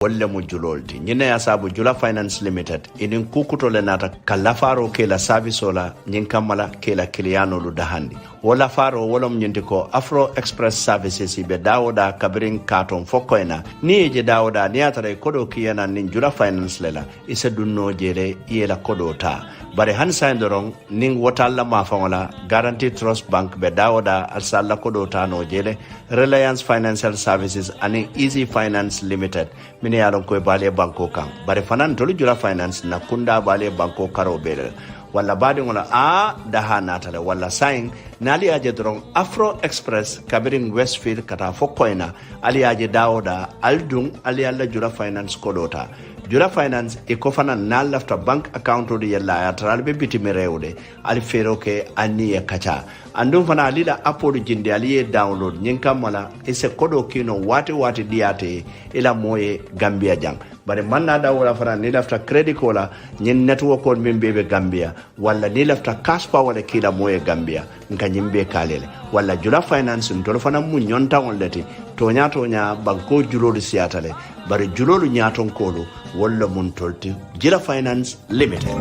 wolle mu julolti nyine ya sabu Jula Finance Limited inin kukuto le nata kalafaro ke la service ola nyin kamala ke la kiliano lu dahandi wala faro wala mnyindi ko Afro Express Services be dawoda kabirin katon fokoina ni je dawoda ni atare kodo kiyana nin Jula Finance lela ise dunno jere yela kodo ta bare han saindorong ning wotalla ma fangola Guarantee Trust Bank be dawoda alsalla kodo ta no jele Reliance Financial Services ani Easy Finance Limited mini yalon koy bale banko kan bare fanan tolu Jula Finance na kunda bale banko karo bele wala badi ngola a daha natale wala sign nali aje drong Afro Express kabirin Westfield kata fokoina ali aje dawoda aldung ali alla Jula Finance kodota Jula Finance e kofana na lafta bank account odi yalla atral be bitimi rewde ali fero ke ani e kacha andum fana alila apple jinde ali download nyinkam mala ese kodo kino wati diate ila moye Gambia jang bare manna da wala fana ni lafta credit kola nyin network on membe Gambia wala ni lafta cash power wala kila moye Gambia nka nyimbe kalele wala Jula Finance ntolo fana mu nyonta on leti tonya banko julolu siatale bare julolu nyaton kolu wala mun tolti Jula Finance Limited.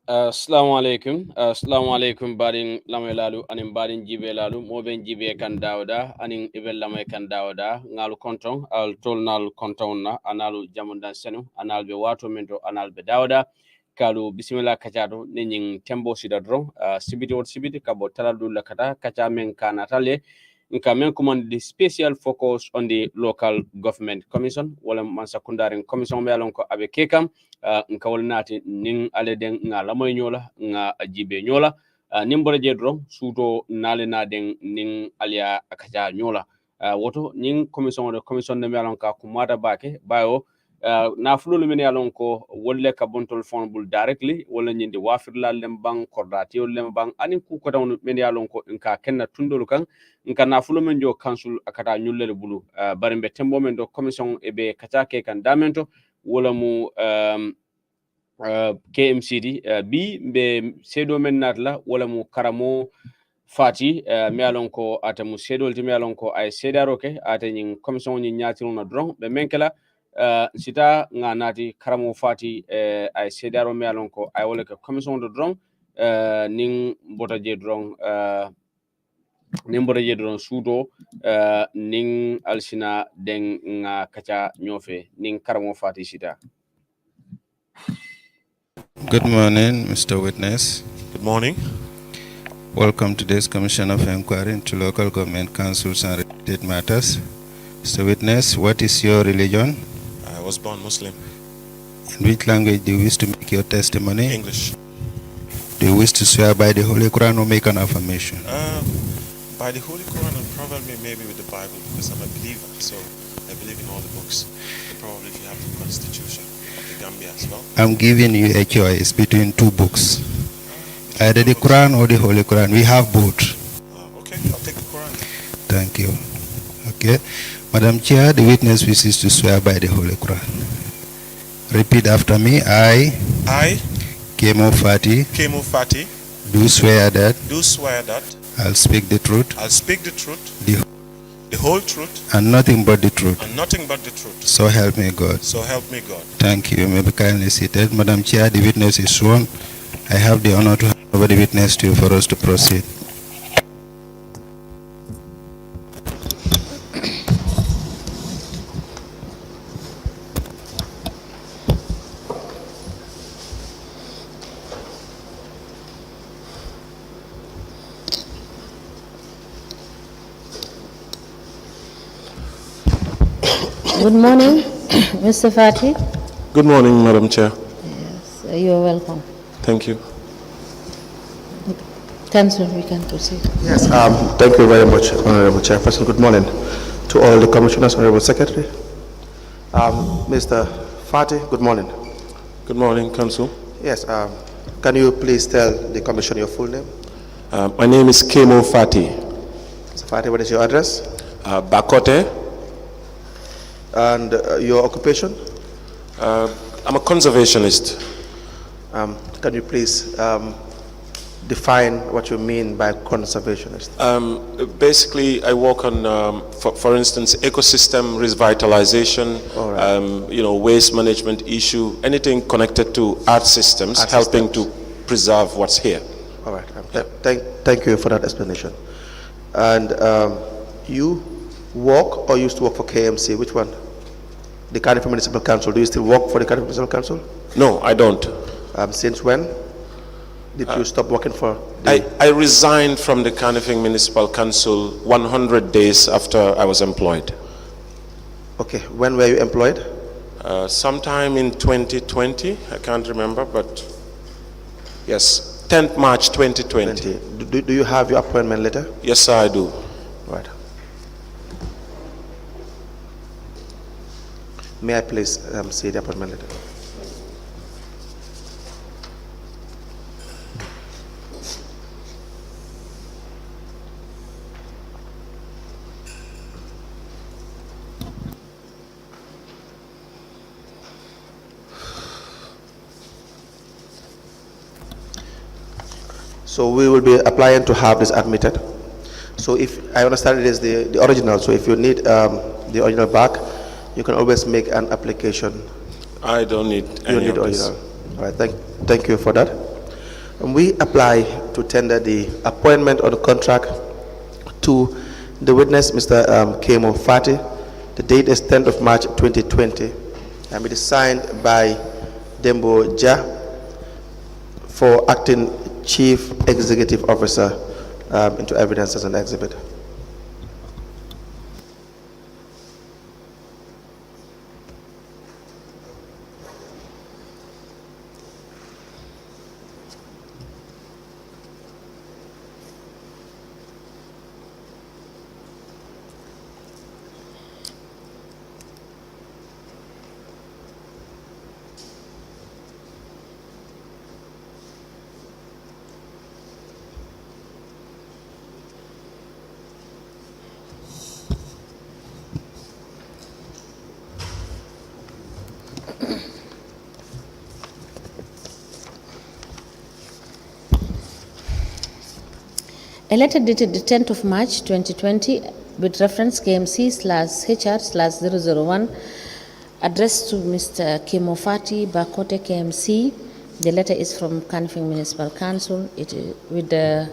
Assalamu alaikum barin lamay lalu anin barin jibe lalu moben jibe kan dawda anin ibel lamay kan dawda ngalu konton al tolnal konton na analu jamundan senu anal be wato mento anal be dawda kalu bismillah kachado nin tembo sidadro sibiti kabo taladul lakata kacha men kanatale nka men command the special focus on the local government commission wala man secondary commission be alon ko abe kekam nka wolnati nin aleden nga lamoy nyola nga ajibe nyola nin bora jedro suto nalena den nin alia akaja nyola woto nin commission de melon ka kumata bake bayo na fululu men yalon ko wolle ka bontol fonbul directly wala nyinde wafirla lembang kordati lembang anin ku ko tawn men yalon ko nka kenna tundolu kan nka na fulu men jo council akata nyullele bulu barimbe tembo men do commission ebe katake kan damento wala mu KMCD bi be sedo men natla wala mu karamo fati mi alon ko ata mu sedol ti mi alon ko ay sedaro ke ata nyin commission nyi nyatiru na dron be menkela sita nga nati karamo fati ay sedaro mi alon ko ay wala ke commission de dron ning bota je dron nimbore jedron sudo ning alsina den nga kacha nyofe ning karamo fati sita. Good morning, Mr. Witness. Good morning. Welcome to this Commission of Inquiry into Local Government Councils and Related Matters. Mr. Witness, what is your religion? I was born Muslim. In which language do you wish to make your testimony? English. Do you wish to swear by the Holy Quran or make an affirmation? By the Holy Quran and probably maybe with the Bible because I'm a believer, so I believe in all the books. Probably if you have the Constitution of the Gambia as well. I'm giving you a choice between two books. Either the Quran or the Holy Quran. We have both. Okay, I'll take the Quran. Thank you. Okay. Madam Chair, the witness wishes to swear by the Holy Quran. Repeat after me. I, Kemo Fati, do swear that I'll speak the truth, the whole truth, and nothing but the truth. So help me God. Thank you. You may be kindly seated. Madam Chair, the witness is sworn. I have the honor to hand over the witness to you for us to proceed. Good morning, Mr. Fati. Good morning, Madam Chair. Yes, you're welcome. Thank you. Council, we can proceed. Yes, thank you very much, Honorable Chairperson. Good morning to all the commissioners, Honorable Secretary. Mr. Fati, good morning. Good morning, Council. Yes, can you please tell the commission your full name? My name is Kemo Fati. Mr. Fati, what is your address? Bakote. And your occupation? I'm a conservationist. Can you please define what you mean by conservationist? Basically, I work on, for instance, ecosystem revitalization, waste management issue, anything connected to art systems, helping to preserve what's here. All right. Thank you for that explanation. And you work or used to work for KMC? Which one? The Cardiff Municipal Council. Do you still work for the Cardiff Municipal Council? No, I don't. Since when did you stop working for? I resigned from the Cardiff Municipal Council 100 days after I was employed. Okay. When were you employed? Sometime in 2020. I can't remember, but yes, 10th March 2020. Do you have your appointment letter? Yes, sir, I do. Right. May I please see the appointment letter? So we will be applying to have this admitted. So if I understand it is the original, so if you need the original back, you can always make an application. I don't need any of this. Original. All right, thank you for that. And we apply to tender the appointment or the contract to the witness, Mr. Kemo Fati. The date is 10th of March 2020, and it is signed by Dembo Ja for acting Chief Executive Officer into evidence as an exhibit. A letter dated the 10th of March 2020 with reference KMC/HR/001 addressed to Mr. Kimofati Bakote KMC. The letter is from Kanifing Municipal Council with the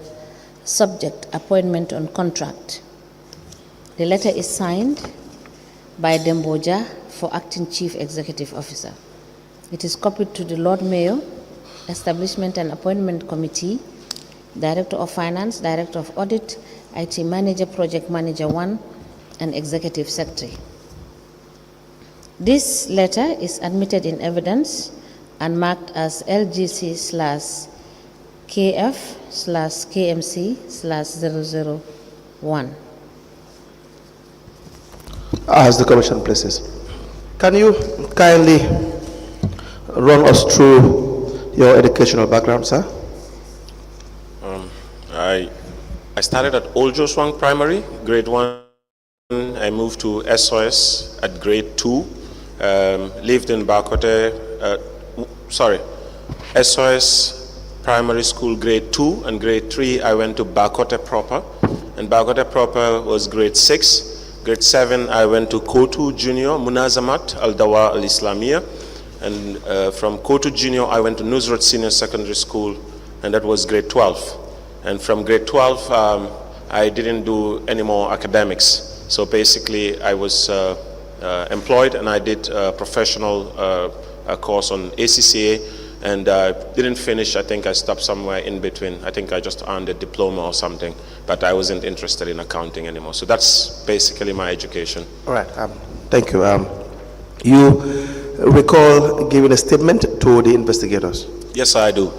subject appointment on contract. The letter is signed by Demboja for acting Chief Executive Officer. It is copied to the Lord Mayor, Establishment and Appointment Committee, Director of Finance, Director of Audit, IT Manager, Project Manager 1, and Executive Secretary. This letter is admitted in evidence and marked as LGC/KF/KMC/001. As the Commission places, can you kindly run us through your educational background, sir? I started at Old Joswang Primary, grade 1. I moved to SOS at grade 2. Lived in Bakote, SOS Primary School grade 2, and grade 3 I went to Bakote proper. And Bakote proper was grade 6. Grade 7 I went to Kotu Junior, Munazamat, Al-Dawa Al-Islamiyya. And from Kotu Junior I went to Nusrat Senior Secondary School, and that was grade 12. And from grade 12, I didn't do any more academics. So basically, I was employed, and I did a professional course on ACCA, and didn't finish. I think I stopped somewhere in between. I think I just earned a diploma or something, but I wasn't interested in accounting anymore. So that's basically my education. All right, thank you. You recall giving a statement to the investigators? Yes, I do.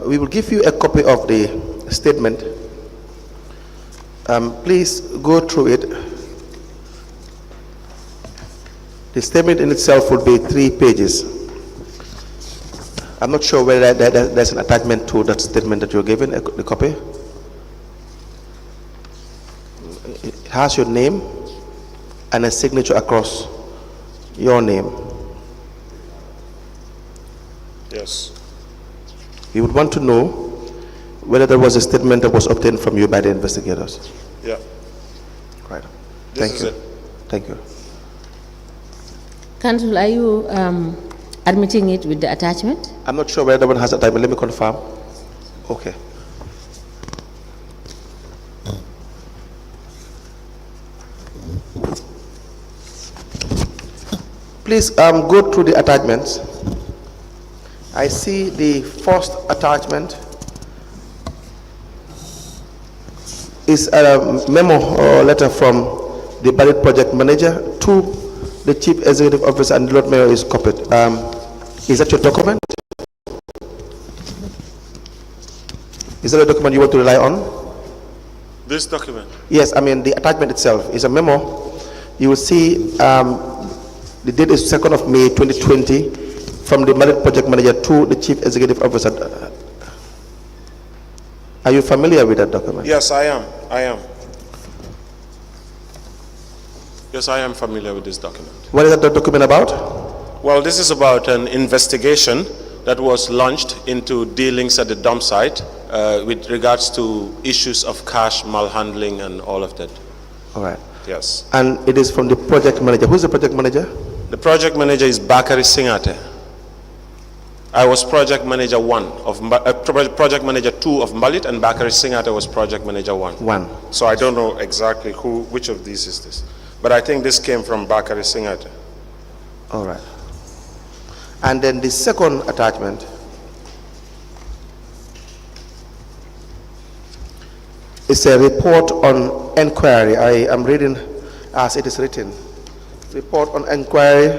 We will give you a copy of the statement. Please go through it. The statement in itself will be 3 pages. I'm not sure whether there's an attachment to that statement that you're given, the copy. It has your name and a signature across your name. Yes. We would want to know whether there was a statement that was obtained from you by the investigators. Yeah. Right. This Thank is you. it. Thank you. Counsel, are you admitting it with the attachment? I'm not sure whether the one has attachment. Let me confirm. Okay. Please go through the attachments. I see the first attachment is a memo or letter from the ballot project manager to the chief executive officer, and the Lord Mayor is copied. Is that your document? Is that a document you want to rely on? This document? Yes, I mean the attachment itself is a memo. You will see the date is 2nd of May 2020 from the ballot project manager to the chief executive officer. Are you familiar with that document? Yes, I am. Yes, I am familiar with this document. What is that document about? Well, this is about an investigation that was launched into dealings at the dump site with regards to issues of cash malhandling and all of that. All right. Yes. And it is from the project manager. Who's the project manager? The project manager is Bakari Singate. I was project manager 1 of project manager 2 of Mbalit, and Bakari Singate was project manager 1. So I don't know exactly which of these is this, but I think this came from Bakari Singate. All right. And then the second attachment is a report on inquiry. I am reading as it is written. Report on inquiry.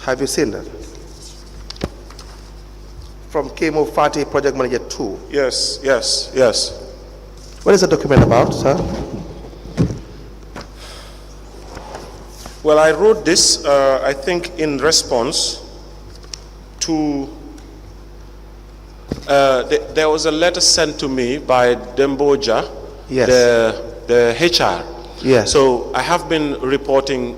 Have you seen that? From Kemo Fati, project manager 2. Yes. What is the document about, sir? Well, I wrote this, I think, in response to there was a letter sent to me by Demboja, Yes. the HR. Yes. So I have been reporting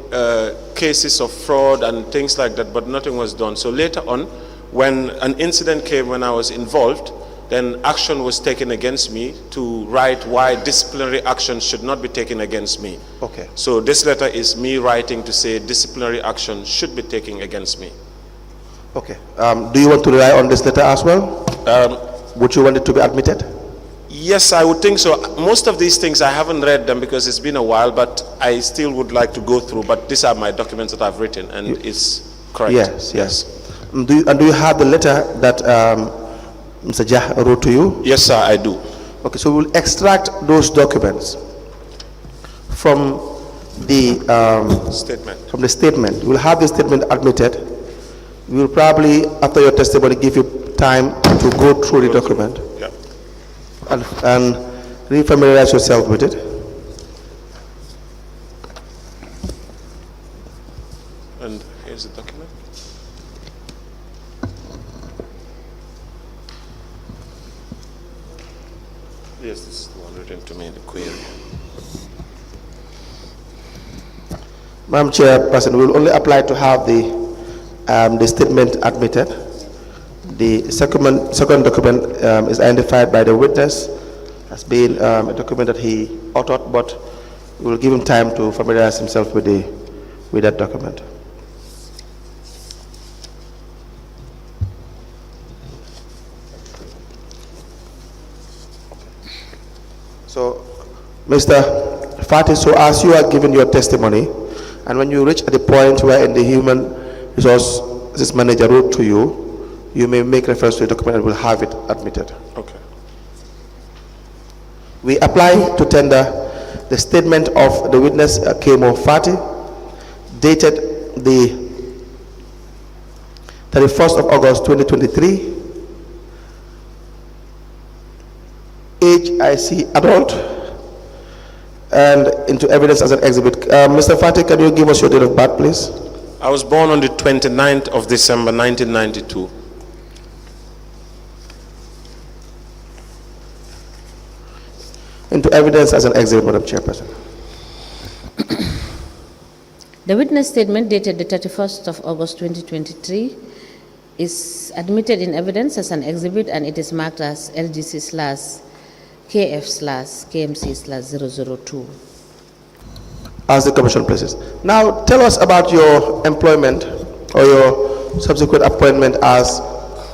cases of fraud and things like that, but nothing was done. So later on, when an incident came when I was involved, then action was taken against me to write why disciplinary action should not be taken against me. Okay. So this letter is me writing to say disciplinary action should be taken against me. Okay. Do you want to rely on this letter as well? Would you want it to be admitted? Yes, I would think so. Most of these things I haven't read them because it's been a while, but I still would like to go through. But these are my documents that I've written, and it's correct. Yes. Do you have the letter that Mr. Jah wrote to you? Yes, sir, I do. Okay, so we'll extract those documents from the statement. We'll have the statement admitted. We will probably, after your testimony, give you time to go through the document. Yeah. And refamiliarize yourself with it. And here's the document. Yes, this is the one written to me in the query. Madam Chairperson, we will only apply to have the statement admitted. The second document is identified by the witness as being a document that he authored, but we will give him time to familiarize himself with that document. So, Mr. Fati, so as you are giving your testimony, and when you reach at the point where in the human resources manager wrote to you, you may make reference to the document and we'll have it admitted. Okay. We apply to tender the statement of the witness Kemo Fati, dated the 31st of August 2023, age I see adult, and into evidence as an exhibit. Mr. Fati, can you give us your date of birth, please? I was born on the 29th of December 1992. Into evidence as an exhibit, Madam Chairperson. The witness statement dated the 31st of August 2023, is admitted in evidence as an exhibit, and it is marked as LGC/KF/KMC/002. As the Commission places. Now, tell us about your employment or your subsequent appointment as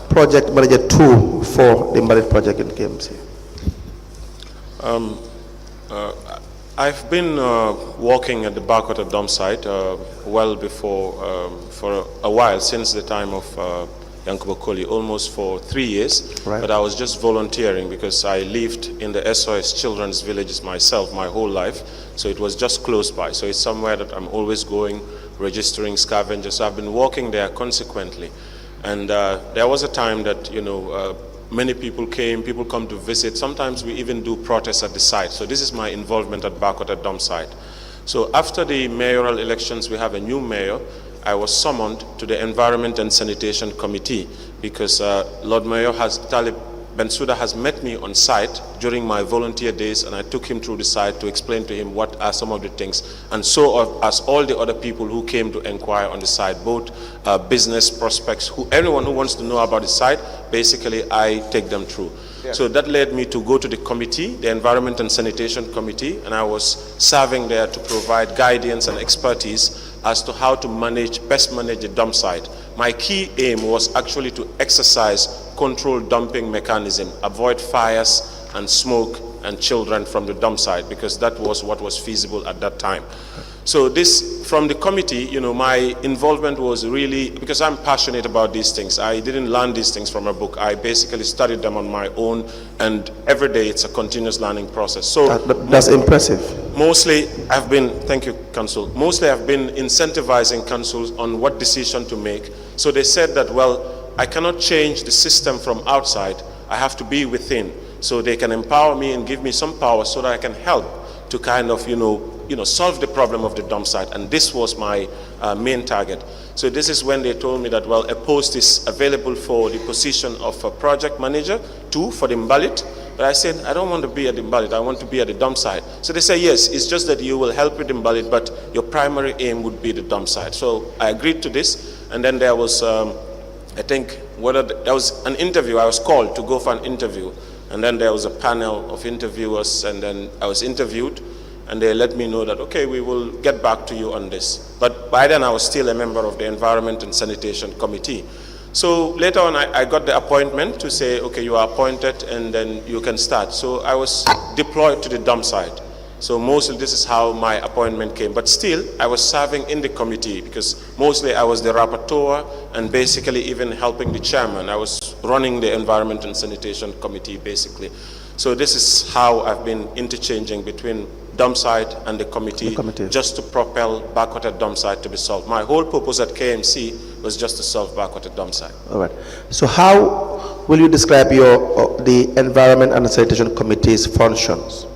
Project Manager 2 for the Mbalit project in KMC. I've been working at the Bakota Dumpsite well before, for a while, since the time of Yankuba Koli, almost for 3 years. Right. But I was just volunteering because I lived in the SOS Children's Villages myself my whole life. So it was just close by. So it's somewhere that I'm always going, registering scavengers. So I've been working there consequently. And there was a time that, many people come to visit. Sometimes we even do protests at the site. So this is my involvement at Bakota Dumpsite. So after the mayoral elections, we have a new mayor. I was summoned to the Environment and Sanitation Committee because Lord Mayor Talib Bensouda has met me on site during my volunteer days, and I took him through the site to explain to him what are some of the things. And so as all the other people who came to inquire on the site, both business prospects, anyone who wants to know about the site, basically I take them through. Yeah. So that led me to go to the committee, the Environment and Sanitation Committee, and I was serving there to provide guidance and expertise as to how to best manage the dump site. My key aim was actually to exercise controlled dumping mechanism, avoid fires and smoke and children from the dump site, because that was what was feasible at that time. So this, from the committee, my involvement was really, because I'm passionate about these things. I didn't learn these things from a book. I basically studied them on my own, and every day it's a continuous learning process. So that's impressive. Mostly thank you, Council. Mostly I've been incentivizing councils on what decision to make. So they said that, well, I cannot change the system from outside. I have to be within. So they can empower me and give me some power so that I can help to kind of, solve the problem of the dump site. And this was my main target. So this is when they told me that, well, a post is available for the position of a project manager, 2 for the Mbalit. But I said, I don't want to be at the Mbalit, I want to be at the dump site. So they say, yes, it's just that you will help with the Mbalit, but your primary aim would be the dump site. So I agreed to this. And then there was, there was an interview. I was called to go for an interview. And then there was a panel of interviewers, and then I was interviewed, and they let me know that, okay, we will get back to you on this. But by then I was still a member of the Environment and Sanitation Committee. So later on I got the appointment to say, okay, you are appointed and then you can start. So I was deployed to the dump site. So mostly this is how my appointment came. But still, I was serving in the committee because mostly I was the rapporteur and basically even helping the chairman. I was running the Environment and Sanitation Committee basically. So this is how I've been interchanging between Dumpsite and the committee, just to propel Bakota Dumpsite to be solved. My whole purpose at KMC was just to solve Bakota Dumpsite. All right. So how will you describe the Environment and Sanitation Committee's functions?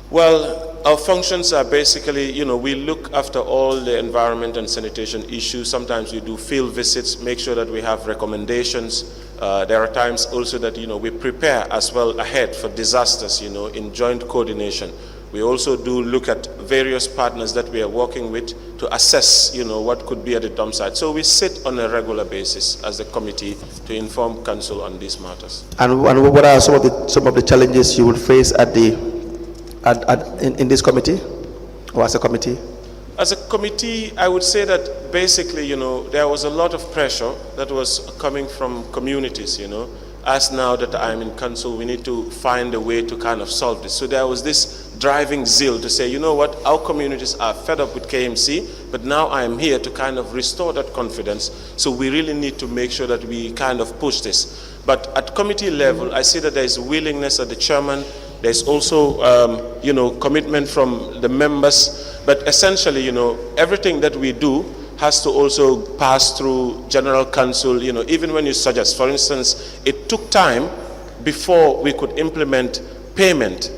Well, our functions are basically, we look after all the environment and sanitation issues. Sometimes we do field visits, make sure that we have recommendations. There are times also that, we prepare as well ahead for disasters, in joint coordination. We also do look at various partners that we are working with to assess, what could be at the dump site. So we sit on a regular basis as a committee to inform council on these matters. And what are some of the challenges you will face in this committee, or as a committee? As a committee, I would say that basically, there was a lot of pressure that was coming from communities, As now that I'm in council, we need to find a way to kind of solve this. So there was this driving zeal to say, what, our communities are fed up with KMC, but now I am here to kind of restore that confidence. So we really need to make sure that we kind of push this. But at committee level, I see that there is willingness at the chairman. There's also, commitment from the members. But essentially, everything that we do has to also pass through general council, even when you suggest. For instance, it took time before we could implement payment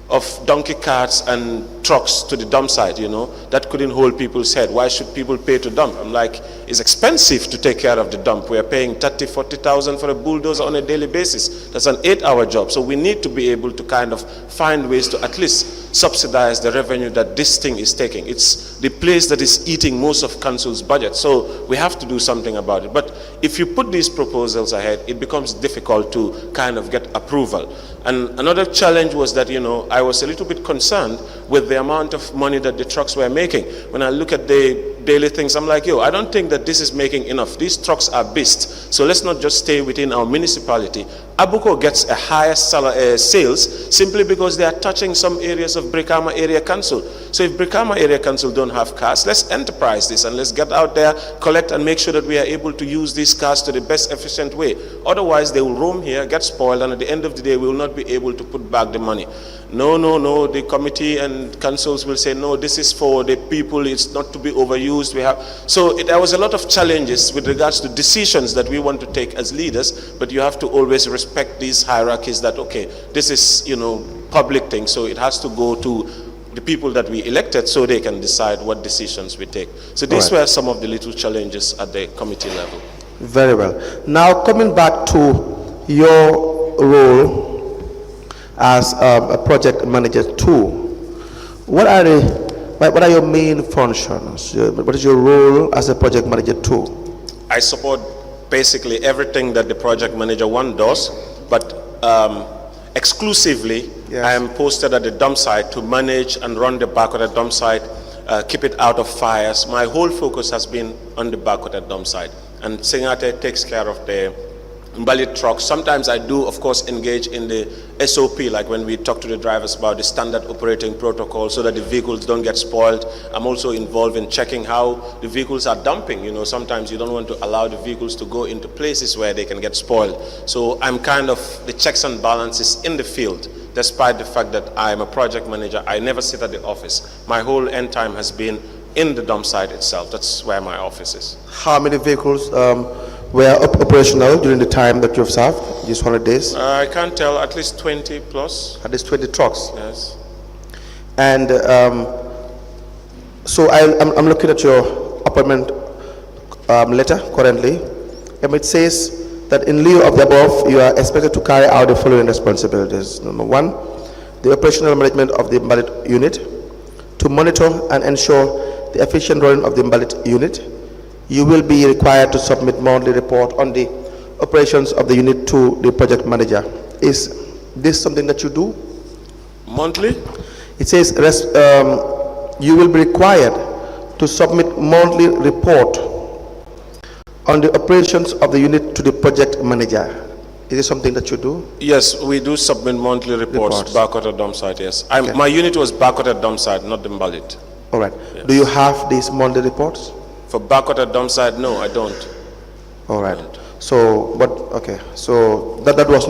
of donkey carts and trucks to the dump site, that couldn't hold people's head. Why should people pay to dump? I'm like, it's expensive to take care of the dump. We're paying 30,000, 40,000 for a bulldozer on a daily basis. That's an 8-hour job. So we need to be able to kind of find ways to at least subsidize the revenue that this thing is taking. It's the place that is eating most of council's budget. So we have to do something about it. But if you put these proposals ahead, it becomes difficult to kind of get approval. And another challenge was that, I was a little bit concerned with the amount of money that the trucks were making. When I look at the daily things, I'm like, I don't think that this is making enough. These trucks are beasts. So let's not just stay within our municipality. Abuko gets a higher sales simply because they are touching some areas of Brikama Area Council. So if Brikama Area Council don't have cars, let's enterprise this and let's get out there, collect and make sure that we are able to use these cars to the best efficient way. Otherwise, they will roam here, get spoiled, and at the end of the day, we will not be able to put back the money. No, the committee and councils will say, no, this is for the people, it's not to be overused. There was a lot of challenges with regards to decisions that we want to take as leaders, but you have to always respect these hierarchies that, okay, this is, public thing, so it has to go to the people that we elected so they can decide what decisions we take. So these were some of the little challenges at the committee level. Very well. Now, coming back to your role as a project manager too, what are your main functions? What is your role as a project manager too? I support basically everything that the project manager one does, but exclusively I am posted at the dump site to manage and run the back of the dump site, keep it out of fires. My whole focus has been on the back of the dump site, and Singate takes care of the Mbalit trucks. Sometimes I do, of course, engage in the SOP, like when we talk to the drivers about the standard operating protocol so that the vehicles don't get spoiled. I'm also involved in checking how the vehicles are dumping. Sometimes you don't want to allow the vehicles to go into places where they can get spoiled. So I'm kind of the checks and balances in the field. Despite the fact that I'm a project manager, I never sit at the office. My whole end time has been in the dump site itself. That's where my office is. How many vehicles were operational during the time that you've served, these 100 days? I can't tell, at least 20 plus. At least 20 trucks? Yes. And so I'm looking at your appointment letter currently, and it says that in lieu of the above, you are expected to carry out the following responsibilities. Number one, the operational management of the ballot unit, to monitor and ensure the efficient running of the ballot unit. You will be required to submit monthly report on the operations of the unit to the project manager. Is this something that you do? Monthly? It says you will be required to submit monthly report on the operations of the unit to the project manager. Is it something that you do? Yes, we do submit monthly reports back at the dump site, yes. My unit was back at the dump site, not the Mbalit. All right. Yes. Do you have these monthly reports? For back at the dump site, no, I don't. All right. So, so that was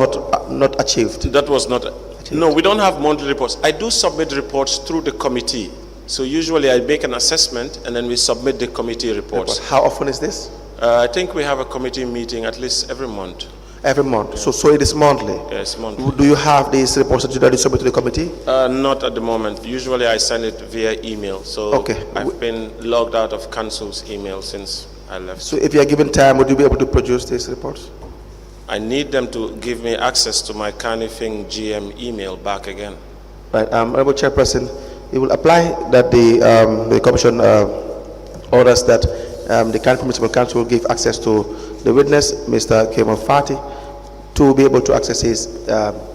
not achieved. That was not achieved. No, we don't have monthly reports. I do submit reports through the committee. So usually I make an assessment and then we submit the committee reports. How often is this? I think we have a committee meeting at least every month. Every month. Yeah. So it is monthly. Yes, monthly. Do you have these reports that you submit to the committee? Not at the moment. Usually I send it via email. So I've been logged out of council's email since I left. So if you are given time, would you be able to produce these reports? I need them to give me access to my Carnifing GM email back again. Right. Honorable Chairperson, it will apply that the Commission orders that the Carnifing Municipal Council will give access to the witness, Mr. Kemo Fati, to be able to access his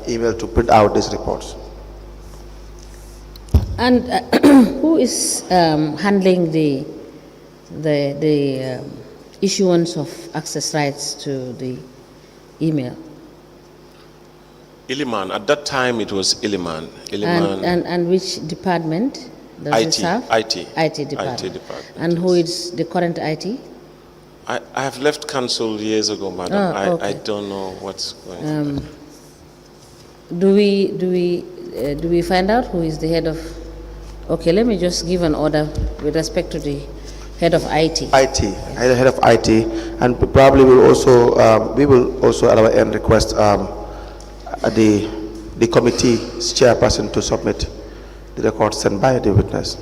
email to print out these reports. And who is handling the issuance of access rights to the email? Illiman. At that time, it was Illiman. And which department does it serve? IT department. And who is the current IT? I have left council years ago, madam. I don't know what's going on. Do we find out who is the head of? Okay, let me just give an order with respect to the head of IT. Head of IT, and probably we will also at our end request the committee's chairperson to submit the record sent by the witness.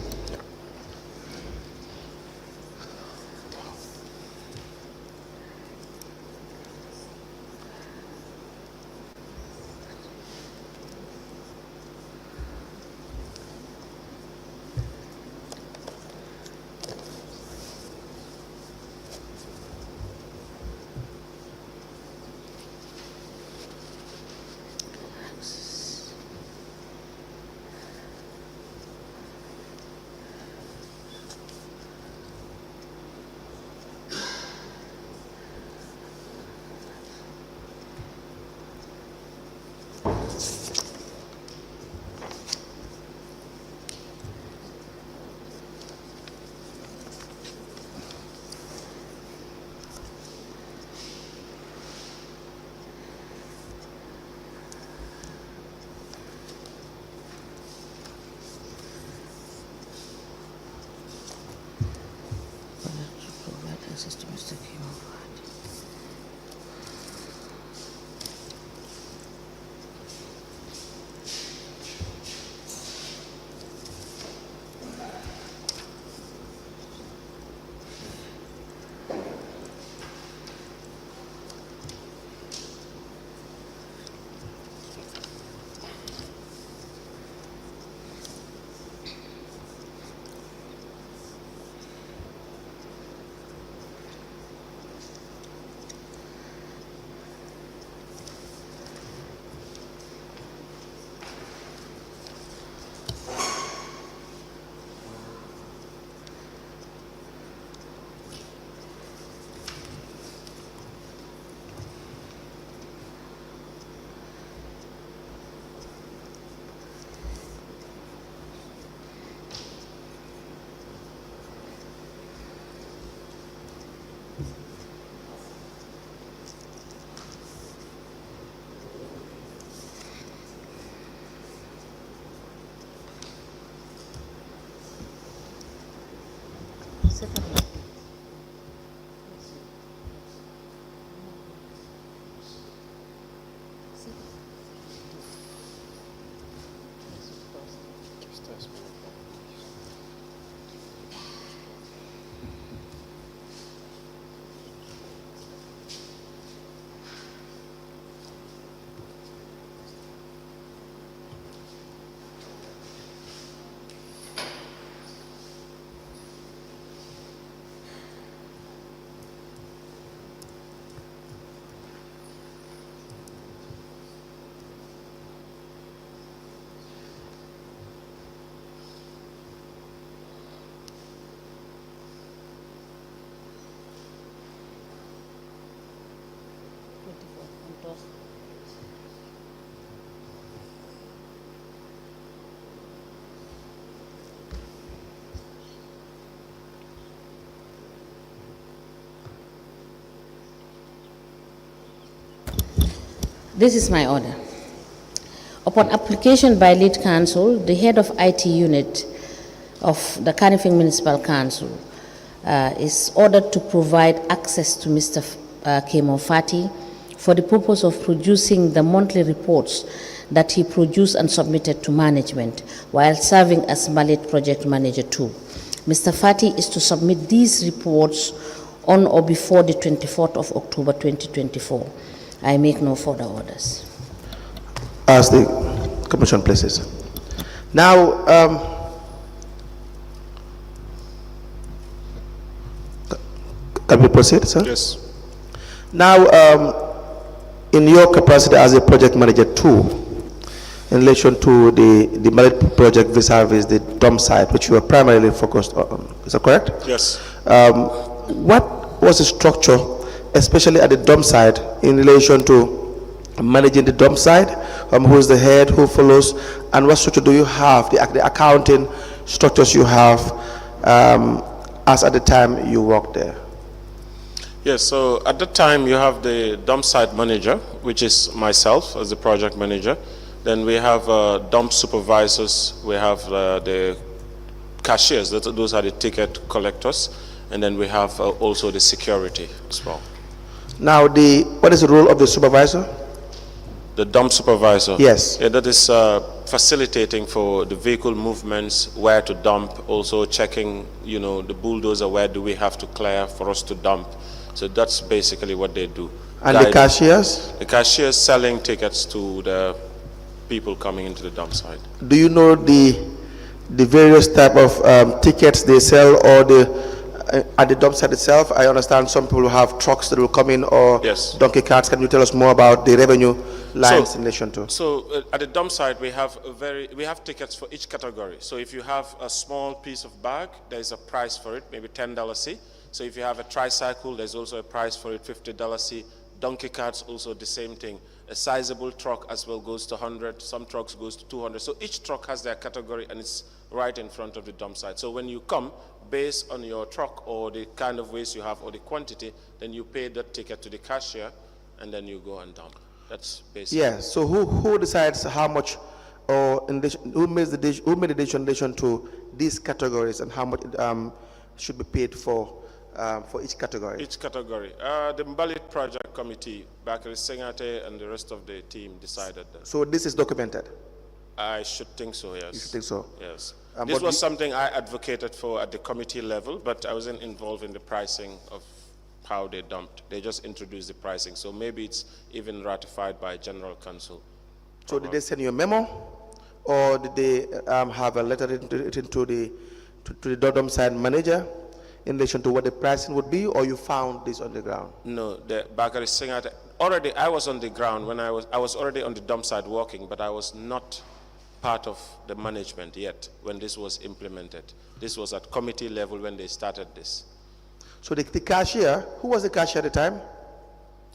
This is my order. Upon application by lead counsel, the head of IT unit of the Kanifing Municipal Council is ordered to provide access to Mr. Kemo Fati for the purpose of producing the monthly reports that he produced and submitted to management while serving as Malit Project Manager 2. Mr. Fati is to submit these reports on or before the 24th of October 2024. I make no further orders. As the Commission places. Now, can we proceed, sir? Yes. Now, in your capacity as a project manager too, in relation to the Malit project vis-a-vis the Dumpsite, which you are primarily focused on, is that correct? Yes. What was the structure, especially at the Dumpsite, in relation to managing the Dumpsite? Who is the head, who follows, and what structure do you have, the accounting structures you have as at the time you worked there? Yes, so at that time you have the dump site manager, which is myself as the project manager. Then we have dump supervisors, we have the cashiers, those are the ticket collectors, and then we have also the security as well. Now, what is the role of the supervisor? The dump supervisor? Yes. Yeah, that is facilitating for the vehicle movements, where to dump, also checking, the bulldozer, where do we have to clear for us to dump. So that's basically what they do. And the cashiers? The cashiers selling tickets to the people coming into the dump site. Do you know the various type of tickets they sell, or at the dump site itself? I understand some people have trucks that will come in, or yes, donkey carts. Can you tell us more about the revenue lines in relation to? So at the dump site we have tickets for each category. So if you have a small piece of bag, there is a price for it, maybe $10 C. So if you have a tricycle, there's also a price for it, $50 C. Donkey carts, also the same thing. A sizable truck as well goes to 100. Some trucks goes to 200. So each truck has their category, and it's right in front of the dump site. So when you come, based on your truck or the kind of waste you have or the quantity, then you pay that ticket to the cashier, and then you go and dump. That's basically. Yeah. So who decides how much, or who made the decision in relation to these categories, and how much should be paid for each category? Each category. The Malit Project Committee, Bakari Sengate and the rest of the team decided that. So this is documented? I should think so, yes. You should think so? Yes. This was something I advocated for at the committee level, but I wasn't involved in the pricing of how they dumped. They just introduced the pricing. So maybe it's even ratified by General Council. So did they send you a memo, or did they have a letter written to the Dumpsite manager in relation to what the pricing would be, or you found this on the ground? No, the Bakari Singate, already I was on the ground when I was already on the dump site working, but I was not part of the management yet when this was implemented. This was at committee level when they started this. So the cashier, who was the cashier at the time?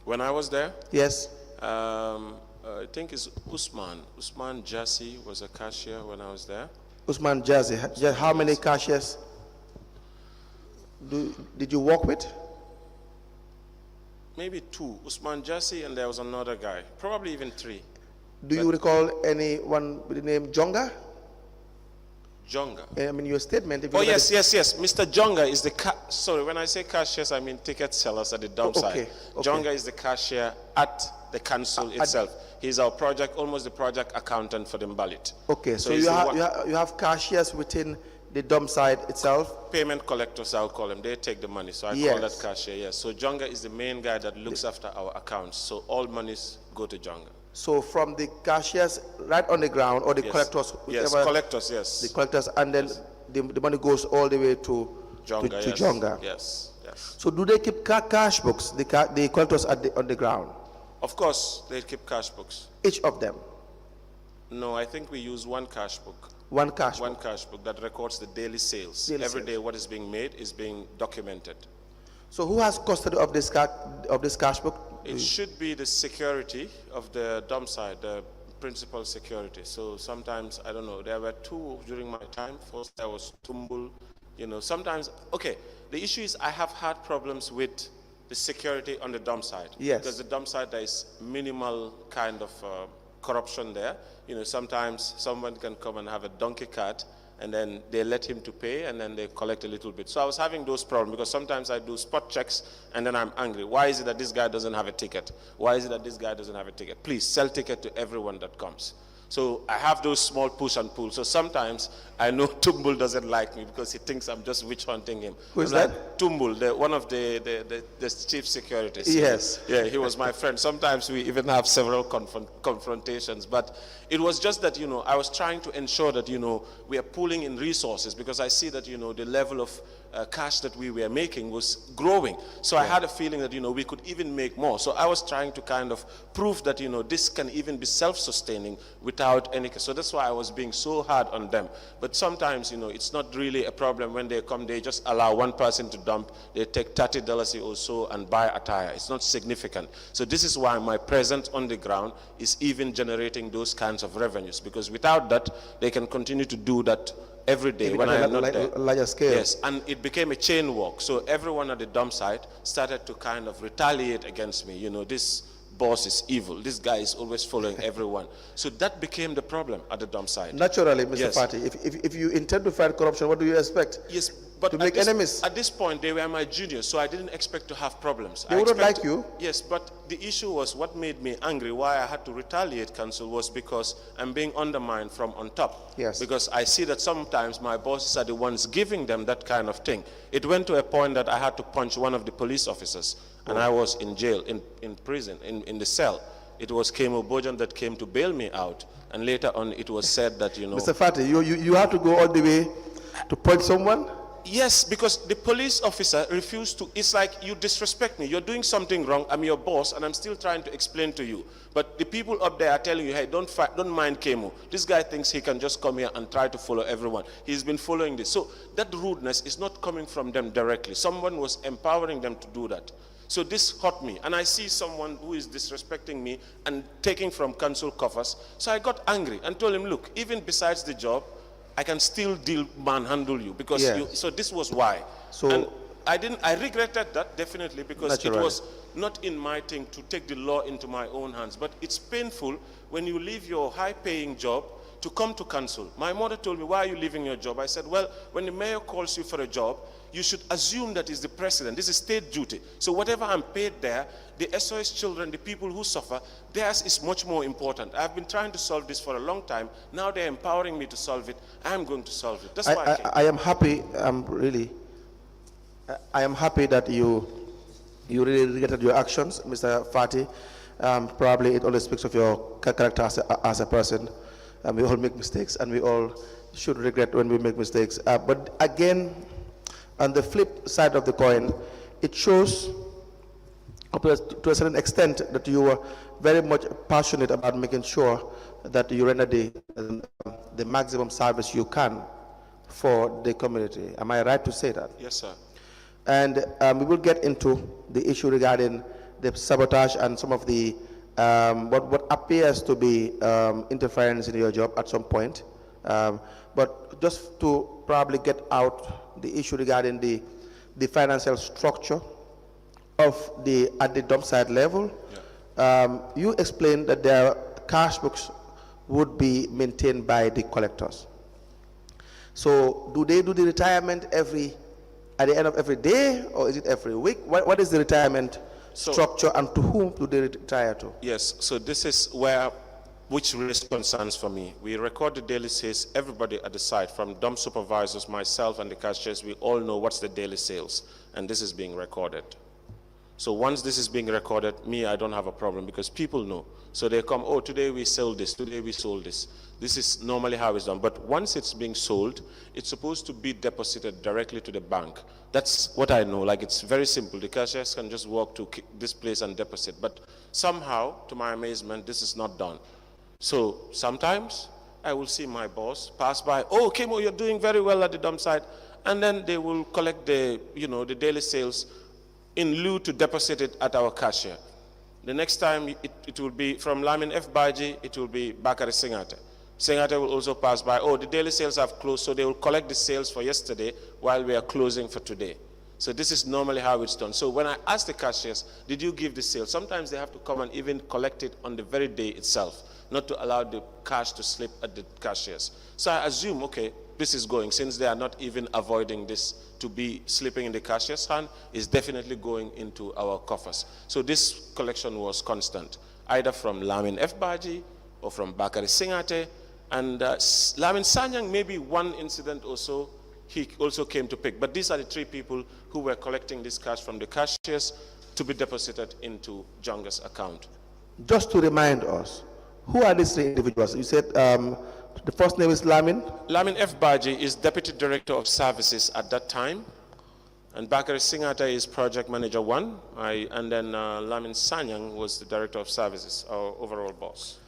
When I was there? Yes. I think it's Usman. Usman Jassi was a cashier when I was there. Usman Jassi. How many cashiers did you work with? Maybe 2. Usman Jassi, and there was another guy. Probably even 3. Do you recall anyone with the name Jonga? Jonga. I mean, your statement. Oh, yes. Mr. Jonga is the sorry, when I say cashiers, I mean ticket sellers at the dump site. Okay. Jonga is the cashier at the council itself. He's our almost the project accountant for the Mbalit. Okay, so he's you have cashiers within the Dumpsite itself? Payment collectors, I'll call them. They take the money, so I call that cashier, yes. So Jonga is the main guy that looks after our accounts. So all monies go to Jonga. So from the cashiers right on the ground, or the collectors? Yes, collectors, yes. The collectors, and then the money goes all the way to Jonga, to Jonga. Yes, yes. So do they keep cash books, the collectors on the ground? Of course, they keep cash books. Each of them? No, I think we use one cash book. One cash book that records the daily sales. Every day what is being made is being documented. So who has custody of this cash book? It should be the security of the Dumpsite, the principal security. So sometimes, I don't know, there were two during my time. First there was Tumbul, sometimes, okay, the issue is I have had problems with the security on the Dumpsite. Yes. Because the Dumpsite, there is minimal kind of corruption there. Sometimes someone can come and have a donkey cart, and then they let him to pay, and then they collect a little bit. So I was having those problems because sometimes I do spot checks, and then I'm angry. Why is it that this guy doesn't have a ticket? Why is it that this guy doesn't have a ticket? Please sell ticket to everyone that comes. So I have those small push and pull. So sometimes I know Tumbul doesn't like me because he thinks I'm just witch hunting him. Who is that? Tumbul, one of the chief securities. Yes. Yeah, he was my friend. Sometimes we even have several confrontations. But it was just that, I was trying to ensure that, we are pooling in resources, because I see that, the level of cash that we were making was growing. So I had a feeling that, we could even make more. So I was trying to kind of prove that, this can even be self-sustaining without any. So that's why I was being so hard on them. But sometimes, it's not really a problem when they come. They just allow one person to dump. They take $30 or so and buy attire. It's not significant. So this is why my presence on the ground is even generating those kinds of revenues, because without that, they can continue to do that every day when I am not there. Larger scale. Yes, and it became a chain walk. So everyone at the dump site started to kind of retaliate against me. This boss is evil. This guy is always following everyone. So that became the problem at the dump site. Naturally, Mr. Fati, if you intend to fight corruption, what do you expect? Yes, but to make enemies. At this point, they were my juniors, so I didn't expect to have problems. They wouldn't like you? Yes, but the issue was what made me angry, why I had to retaliate, Council, was because I'm being undermined from on top. Yes. Because I see that sometimes my bosses are the ones giving them that kind of thing. It went to a point that I had to punch one of the police officers, and I was in jail, in prison, in the cell. It was Kemo Bojan that came to bail me out, and later on it was said that, Mr. Fati, you have to go all the way to punch someone? Yes, because the police officer refused to. It's like you disrespect me. You're doing something wrong. I'm your boss, and I'm still trying to explain to you. But the people up there are telling you, hey, don't mind Kemo. This guy thinks he can just come here and try to follow everyone. He's been following this. So that rudeness is not coming from them directly. Someone was empowering them to do that. So this hurt me, and I see someone who is disrespecting me and taking from council coffers. So I got angry and told him, look, even besides the job, I can still manhandle you, because so this was why. So and I regretted that definitely, because naturally, it was not in my thing to take the law into my own hands. But it's painful when you leave your high-paying job to come to council. My mother told me, why are you leaving your job? I said, well, when the mayor calls you for a job, you should assume that is the president. This is state duty. So whatever I'm paid there, the SOS children, the people who suffer, theirs is much more important. I've been trying to solve this for a long time. Now they're empowering me to solve it. I'm going to solve it. That's why I am happy. I am happy that you really regretted your actions, Mr. Fati. Probably it only speaks of your character as a person. We all make mistakes, and we all should regret when we make mistakes. But again, on the flip side of the coin, it shows to a certain extent that you were very much passionate about making sure that you render the maximum service you can for the community. Am I right to say that? Yes, sir. And we will get into the issue regarding the sabotage and some of the what appears to be interference in your job at some point. But just to probably get out the issue regarding the financial structure of at the dump site level, you explained that their cash books would be maintained by the collectors. So do they do the retirement at the end of every day, or is it every week? What is the retirement structure, and to whom do they retire to? Yes, so this is which raised concerns for me. We record the daily sales, everybody at the site, from dump supervisors, myself, and the cashiers, we all know what's the daily sales, and this is being recorded. So once this is being recorded, I don't have a problem because people know. So they come, oh, today we sold this, today we sold this. This is normally how it's done. But once it's being sold, it's supposed to be deposited directly to the bank. That's what I know. Like, it's very simple. The cashiers can just walk to this place and deposit. But somehow, to my amazement, this is not done. So sometimes I will see my boss pass by, oh, Kemo, you're doing very well at the dump site. And then they will collect the daily sales in lieu to deposit it at our cashier. The next time it will be from Lamin F. Baji, it will be Bakari Singate. Singate will also pass by, oh, the daily sales have closed, so they will collect the sales for yesterday while we are closing for today. So this is normally how it's done. So when I ask the cashiers, did you give the sale? Sometimes they have to come and even collect it on the very day itself, not to allow the cash to slip at the cashiers. So I assume, okay, this is going, since they are not even avoiding this to be slipping in the cashier's hand, is definitely going into our coffers. So this collection was constant, either from Lamin F. Baji or from Bakari Singate, and Lamin Sanyang, maybe one incident or so, he also came to pick. But these are the three people who were collecting this cash from the cashiers to be deposited into Jonga's account. Just to remind us, who are these three individuals? You said the first name is Lamin? Lamin F. Baji is Deputy Director of Services at that time, and Bakari Singata is Project Manager 1, and then Lamin Sanyang was the Director of Services, our overall boss.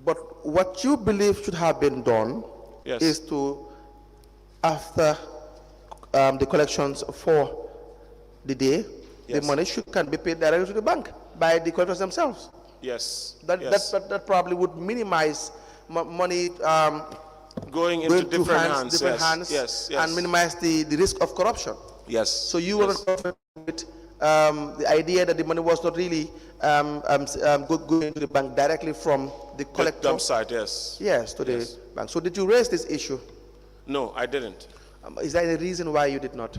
But what you believe should have been done is to, after the collections for the day, the money can be paid directly to the bank by the collectors themselves. Yes. That probably would minimize money going into different hands, yes, and minimize the risk of corruption. Yes. So you were confident with the idea that the money was not really going to the bank directly from the collector. The dump site, yes. Yes, to the bank. So did you raise this issue? No, I didn't. Is there any reason why you did not?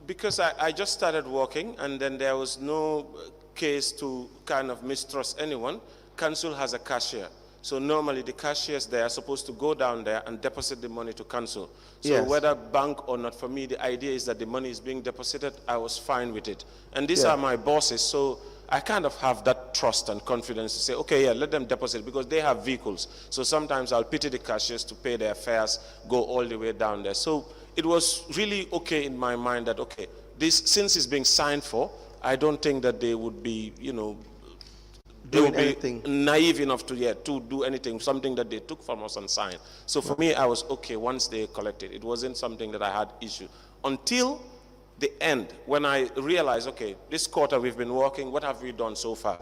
Because I just started working, and then there was no case to kind of mistrust anyone. Council has a cashier. So normally the cashiers there are supposed to go down there and deposit the money to council. So whether bank or not, for me, the idea is that the money is being deposited. I was fine with it. And these are my bosses, so I kind of have that trust and confidence to say, okay, yeah, let them deposit, because they have vehicles. So sometimes I'll pity the cashiers to pay their fares, go all the way down there. So it was really okay in my mind that, okay, this, since it's being signed for, I don't think that they would be, they would be naive enough to do anything, something that they took from us and signed. So for me, I was okay once they collected. It wasn't something that I had issue. Until the end, when I realized, okay, this quarter we've been working, what have we done so far?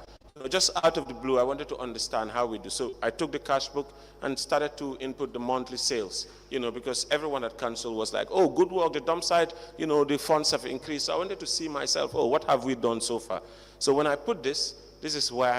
Just out of the blue, I wanted to understand how we do. So I took the cash book and started to input the monthly sales, because everyone at council was like, oh, good work, the dump site, the funds have increased. So I wanted to see myself, oh, what have we done so far? So when I put this is where,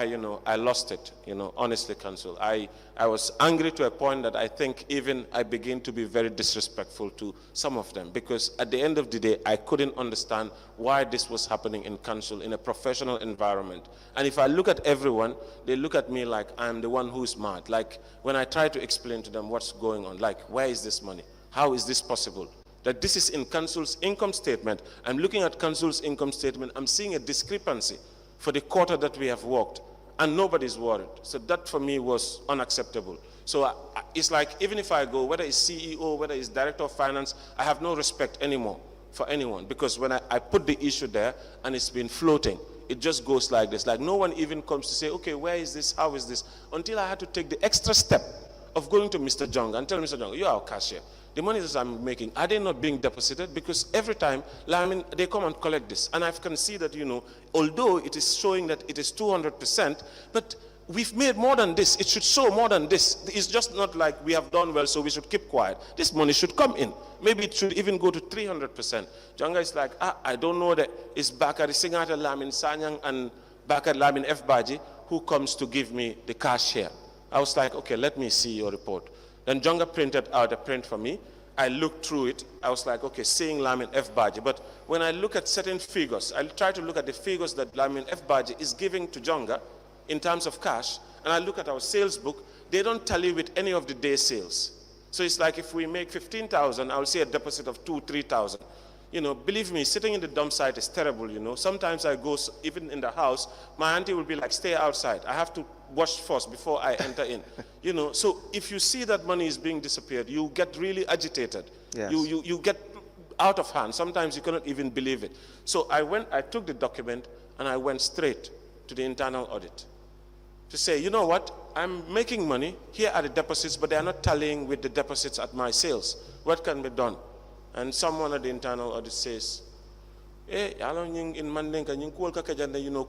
I lost it, honestly, council. I was angry to a point that I think even I began to be very disrespectful to some of them, because at the end of the day, I couldn't understand why this was happening in council in a professional environment. And if I look at everyone, they look at me like I'm the one who's mad. Like when I try to explain to them what's going on, like, where is this money? How is this possible? That this is in council's income statement. I'm looking at council's income statement. I'm seeing a discrepancy for the quarter that we have worked, and nobody's worried. So that for me was unacceptable. So it's like, even if I go, whether it's CEO, whether it's Director of Finance, I have no respect anymore for anyone, because when I put the issue there and it's been floating, it just goes like this. Like no one even comes to say, okay, where is this, how is this? Until I had to take the extra step of going to Mr. Jong and tell Mr. Jong, you're our cashier. The money that I'm making, are they not being deposited? Because every time, they come and collect this. And I can see that, although it is showing that it is 200%, but we've made more than this. It should show more than this. It's just not like we have done well, so we should keep quiet. This money should come in. Maybe it should even go to 300%. Jonga is like, I don't know that it's Bakari Singata Lamin Sanyang and Bakari Lamin F. Baji who comes to give me the cash here. I was like, okay, let me see your report. Then Jonga printed out a print for me, I looked through it. I was like, okay, seeing Lamin F. Baji. But when I look at certain figures, I try to look at the figures that Lamin F. Baji is giving to Jonga in terms of cash, and I look at our sales book, they don't tally with any of the day sales. So it's like if we make 15,000, I'll see a deposit of 2,000, 3,000. You know, believe me, sitting in the dump site is terrible, you know. Sometimes I go, even in the house, my auntie will be like, stay outside. I have to wash first before I enter in. You know, so if you see that money is being disappeared, you get really agitated. Yes. You get out of hand. Sometimes you cannot even believe it. So I took the document and I went straight to the internal audit to say, you know what, I'm making money, here are the deposits, but they are not tallying with the deposits at my sales. What can be done? And someone at the internal audit says, in Mandinka, you know,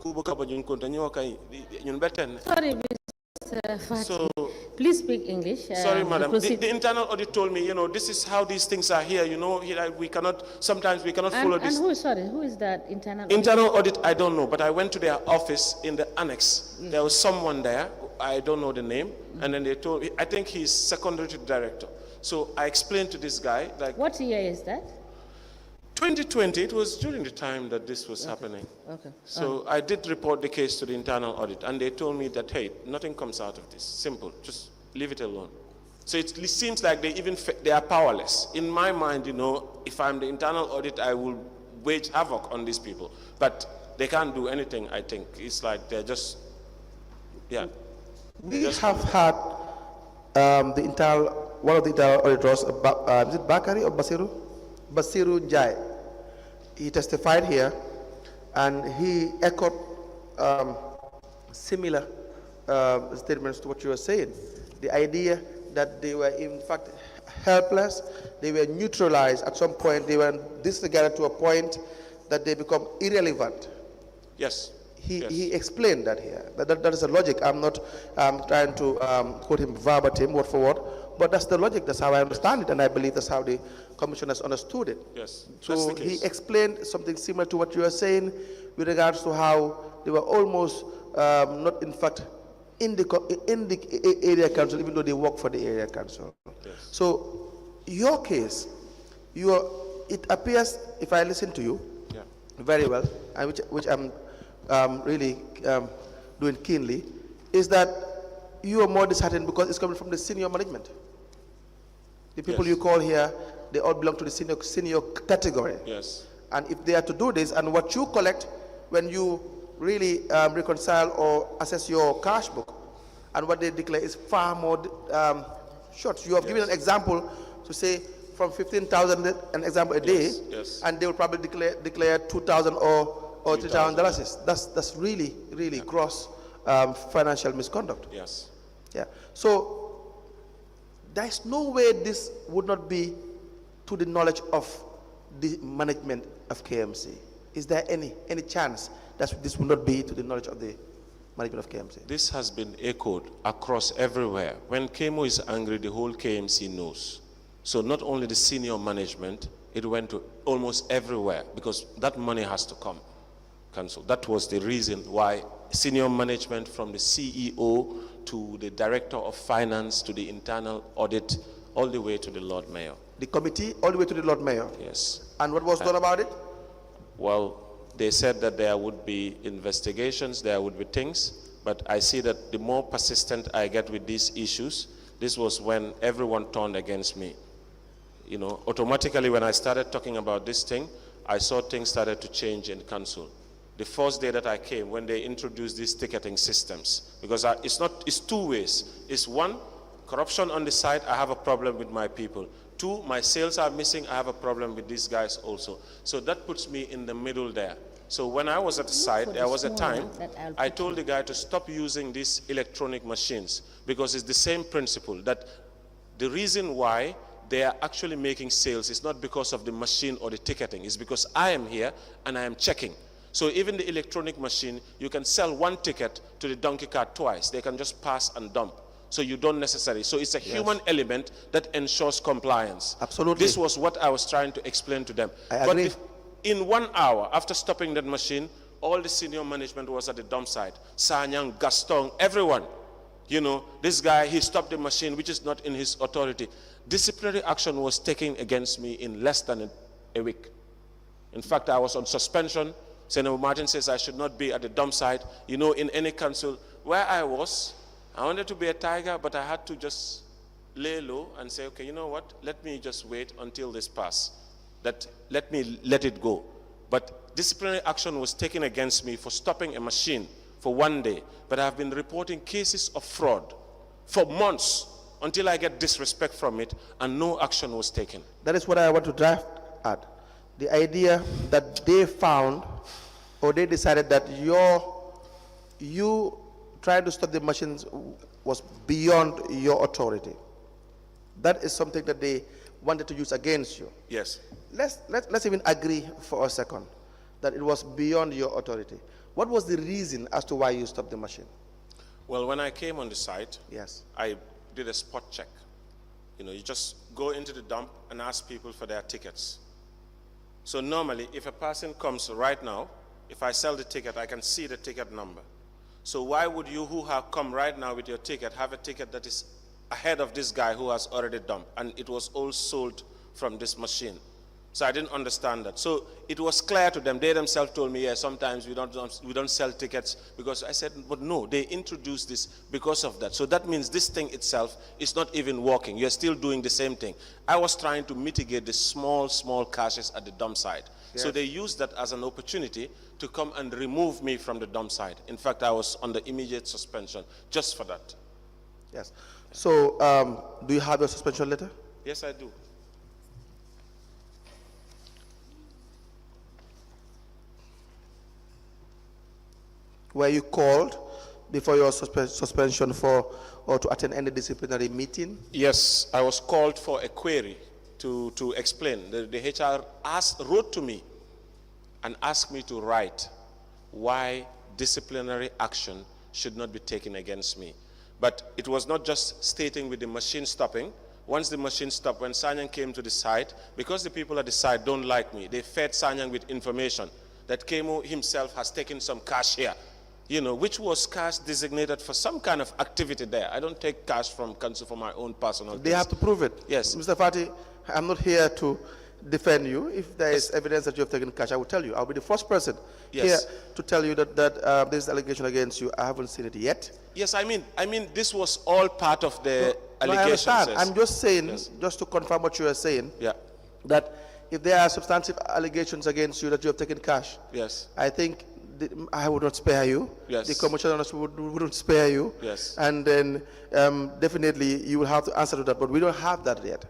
Sorry, Mr. Fati. So, please speak English. sorry, madam. The internal audit told me, you know, this is how these things are here. You know, we cannot, sometimes we cannot follow this. And who is that internal audit? Internal audit, I don't know, but I went to their office in the annex. There was someone there, I don't know the name, and then they told me, I think he's secondary to the director. So I explained to this guy, like, What year is that? 2020, it was during the time that this was happening. Okay. So I did report the case to the internal audit, and they told me that, hey, nothing comes out of this. Simple, just leave it alone. So it seems like they are powerless. In my mind, you know, if I'm the internal audit, I will wage havoc on these people. But they can't do anything, I think. It's like they're just, yeah. We have had one of the internal auditors, is it Bakari or Basiru? Basiru Njai. He testified here and he echoed similar statements to what you were saying. The idea that they were in fact helpless, they were neutralized at some point, they were disregarded to a point that they become irrelevant. Yes. He explained that here. That is the logic. I'm not trying to quote him verbatim, word for word, but that's the logic. That's how I understand it, and I believe that's how the commissioners understood it. Yes. So he explained something similar to what you are saying with regards to how they were almost not, in fact, in the area council, even though they work for the area council. Yes. So your case, it appears, if I listen to you very well, and which I'm really doing keenly, is that you are more disheartened because it's coming from the senior management. The people you call here, they all belong to the senior category. Yes. And if they are to do this, and what you collect when you really reconcile or assess your cash book, and what they declare is far more short. You have given an example to say from 15,000 an example a day, and they will probably declare 2,000 or $3,000. That's really gross financial misconduct. Yes. Yeah. So there's no way this would not be to the knowledge of the management of KMC. Is there any chance that this will not be to the knowledge of the management of KMC? This has been echoed across everywhere. When KMO is angry, the whole KMC knows. So not only the senior management, it went to almost everywhere because that money has to come. Council. That was the reason why senior management, from the CEO to the director of finance to the internal audit, all the way to the Lord Mayor. The committee all the way to the Lord Mayor? Yes. And what was done about it? Well, they said that there would be investigations, there would be things, but I see that the more persistent I get with these issues, this was when everyone turned against me. You know, automatically when I started talking about this thing, I saw things started to change in council. The first day that I came, when they introduced these ticketing systems, because it's two ways. It's one, corruption on the side, I have a problem with my people. Two, my sales are missing, I have a problem with these guys also. So that puts me in the middle there. So when I was at the site, there was a time, I told the guy to stop using these electronic machines, because it's the same principle, that the reason why they are actually making sales is not because of the machine or the ticketing, it's because I am here and I am checking. So even the electronic machine, you can sell one ticket to the donkey cart twice. They can just pass and dump. So you don't necessarily. So it's a human element that ensures compliance. Absolutely. This was what I was trying to explain to them. I agree. But in 1 hour, after stopping that machine, all the senior management was at the dump site. Sanyang, Gaston, everyone. you know, this guy, he stopped the machine, which is not in his authority. Disciplinary action was taken against me in less than a week. In fact, I was on suspension. Senator Martin says I should not be at the dump site. You know, in any council where I was, I wanted to be a tiger, but I had to just lay low and say, okay, you know what? Let me just wait until this pass. Let me let it go. But disciplinary action was taken against me for stopping a machine for one day. But I've been reporting cases of fraud for months until I get disrespect from it, and no action was taken. That is what I want to drive at. The idea that they found, or they decided that you trying to stop the machines was beyond your authority. That is something that they wanted to use against you. Yes. Let's even agree for a second that it was beyond your authority. What was the reason as to why you stopped the machine? Well, when I came on the site, Yes. I did a spot check. You know, you just go into the dump and ask people for their tickets. So normally, if a person comes right now, if I sell the ticket, I can see the ticket number. So why would you who have come right now with your ticket have a ticket that is ahead of this guy who has already dumped, and it was all sold from this machine? So I didn't understand that. So it was clear to them. They themselves told me, yeah, sometimes we don't sell tickets, because I said, but no, they introduced this because of that. So that means this thing itself is not even working. You're still doing the same thing. I was trying to mitigate the small caches at the dump site. Yes. So they used that as an opportunity to come and remove me from the dump site. In fact, I was under immediate suspension just for that. Yes. So do you have your suspension letter? Yes, I do. Were you called before your suspension for or to attend any disciplinary meeting? Yes, I was called for a query to explain. The HR wrote to me and asked me to write why disciplinary action should not be taken against me. But it was not just stating with the machine stopping. Once the machine stopped, when Sanyang came to the site, because the people at the site don't like me, they fed Sanyang with information that Kemo himself has taken some cash here, you know, which was cash designated for some kind of activity there. I don't take cash from council for my own personal They have to prove it. Yes. Mr. Fati, I'm not here to defend you. If there is evidence that you have taken cash, I will tell you. I'll be the first person here to tell you that there's allegation against you. I haven't seen it yet. Yes, I mean, this was all part of the allegations. I understand. I'm just saying, just to confirm what you are saying, that if there are substantive allegations against you that you have taken cash, I think I would not spare you. The commissioners wouldn't spare you. And then definitely you will have to answer to that. But we don't have that yet.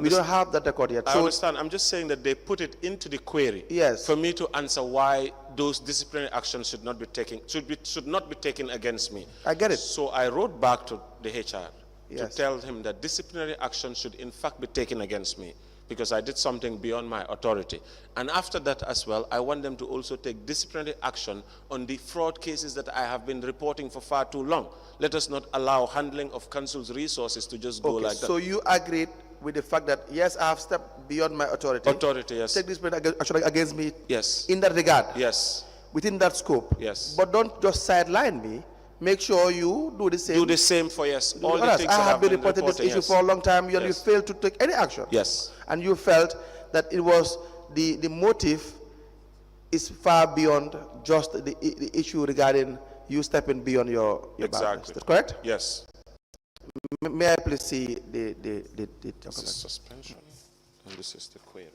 We don't have that record yet. I understand. I'm just saying that they put it into the query for me to answer why those disciplinary actions should not be taken, should not be taken against me. I get it. So I wrote back to the HR to tell him that disciplinary action should in fact be taken against me, because I did something beyond my authority. And after that as well, I want them to also take disciplinary action on the fraud cases that I have been reporting for far too long. Let us not allow handling of council's resources to just go like that. So you agreed with the fact that, yes, I have stepped beyond my authority. Yes. Take disciplinary action against me. Yes. In that regard. Yes. Within that scope. Yes. But don't just sideline me. Make sure you do the same. Do the same for all the things I have been reporting this issue for a long time. You failed to take any action. Yes. And you felt that it was the motive is far beyond just the issue regarding you stepping beyond your boundaries. Is that correct? Yes. May I please see the This is suspension, and this is the query.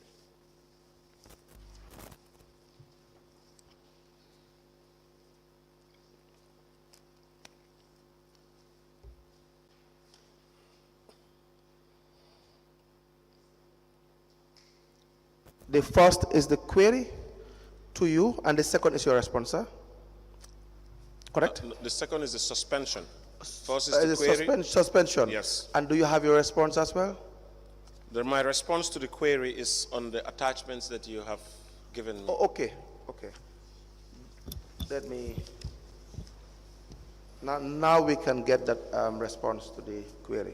The first is the query to you, and the second is your response, sir. Correct? The second is the suspension. First is the query. Suspension. Yes. And do you have your response as well? My response to the query is on the attachments that you have given me. Oh, okay. Let me. Now we can get that response to the query.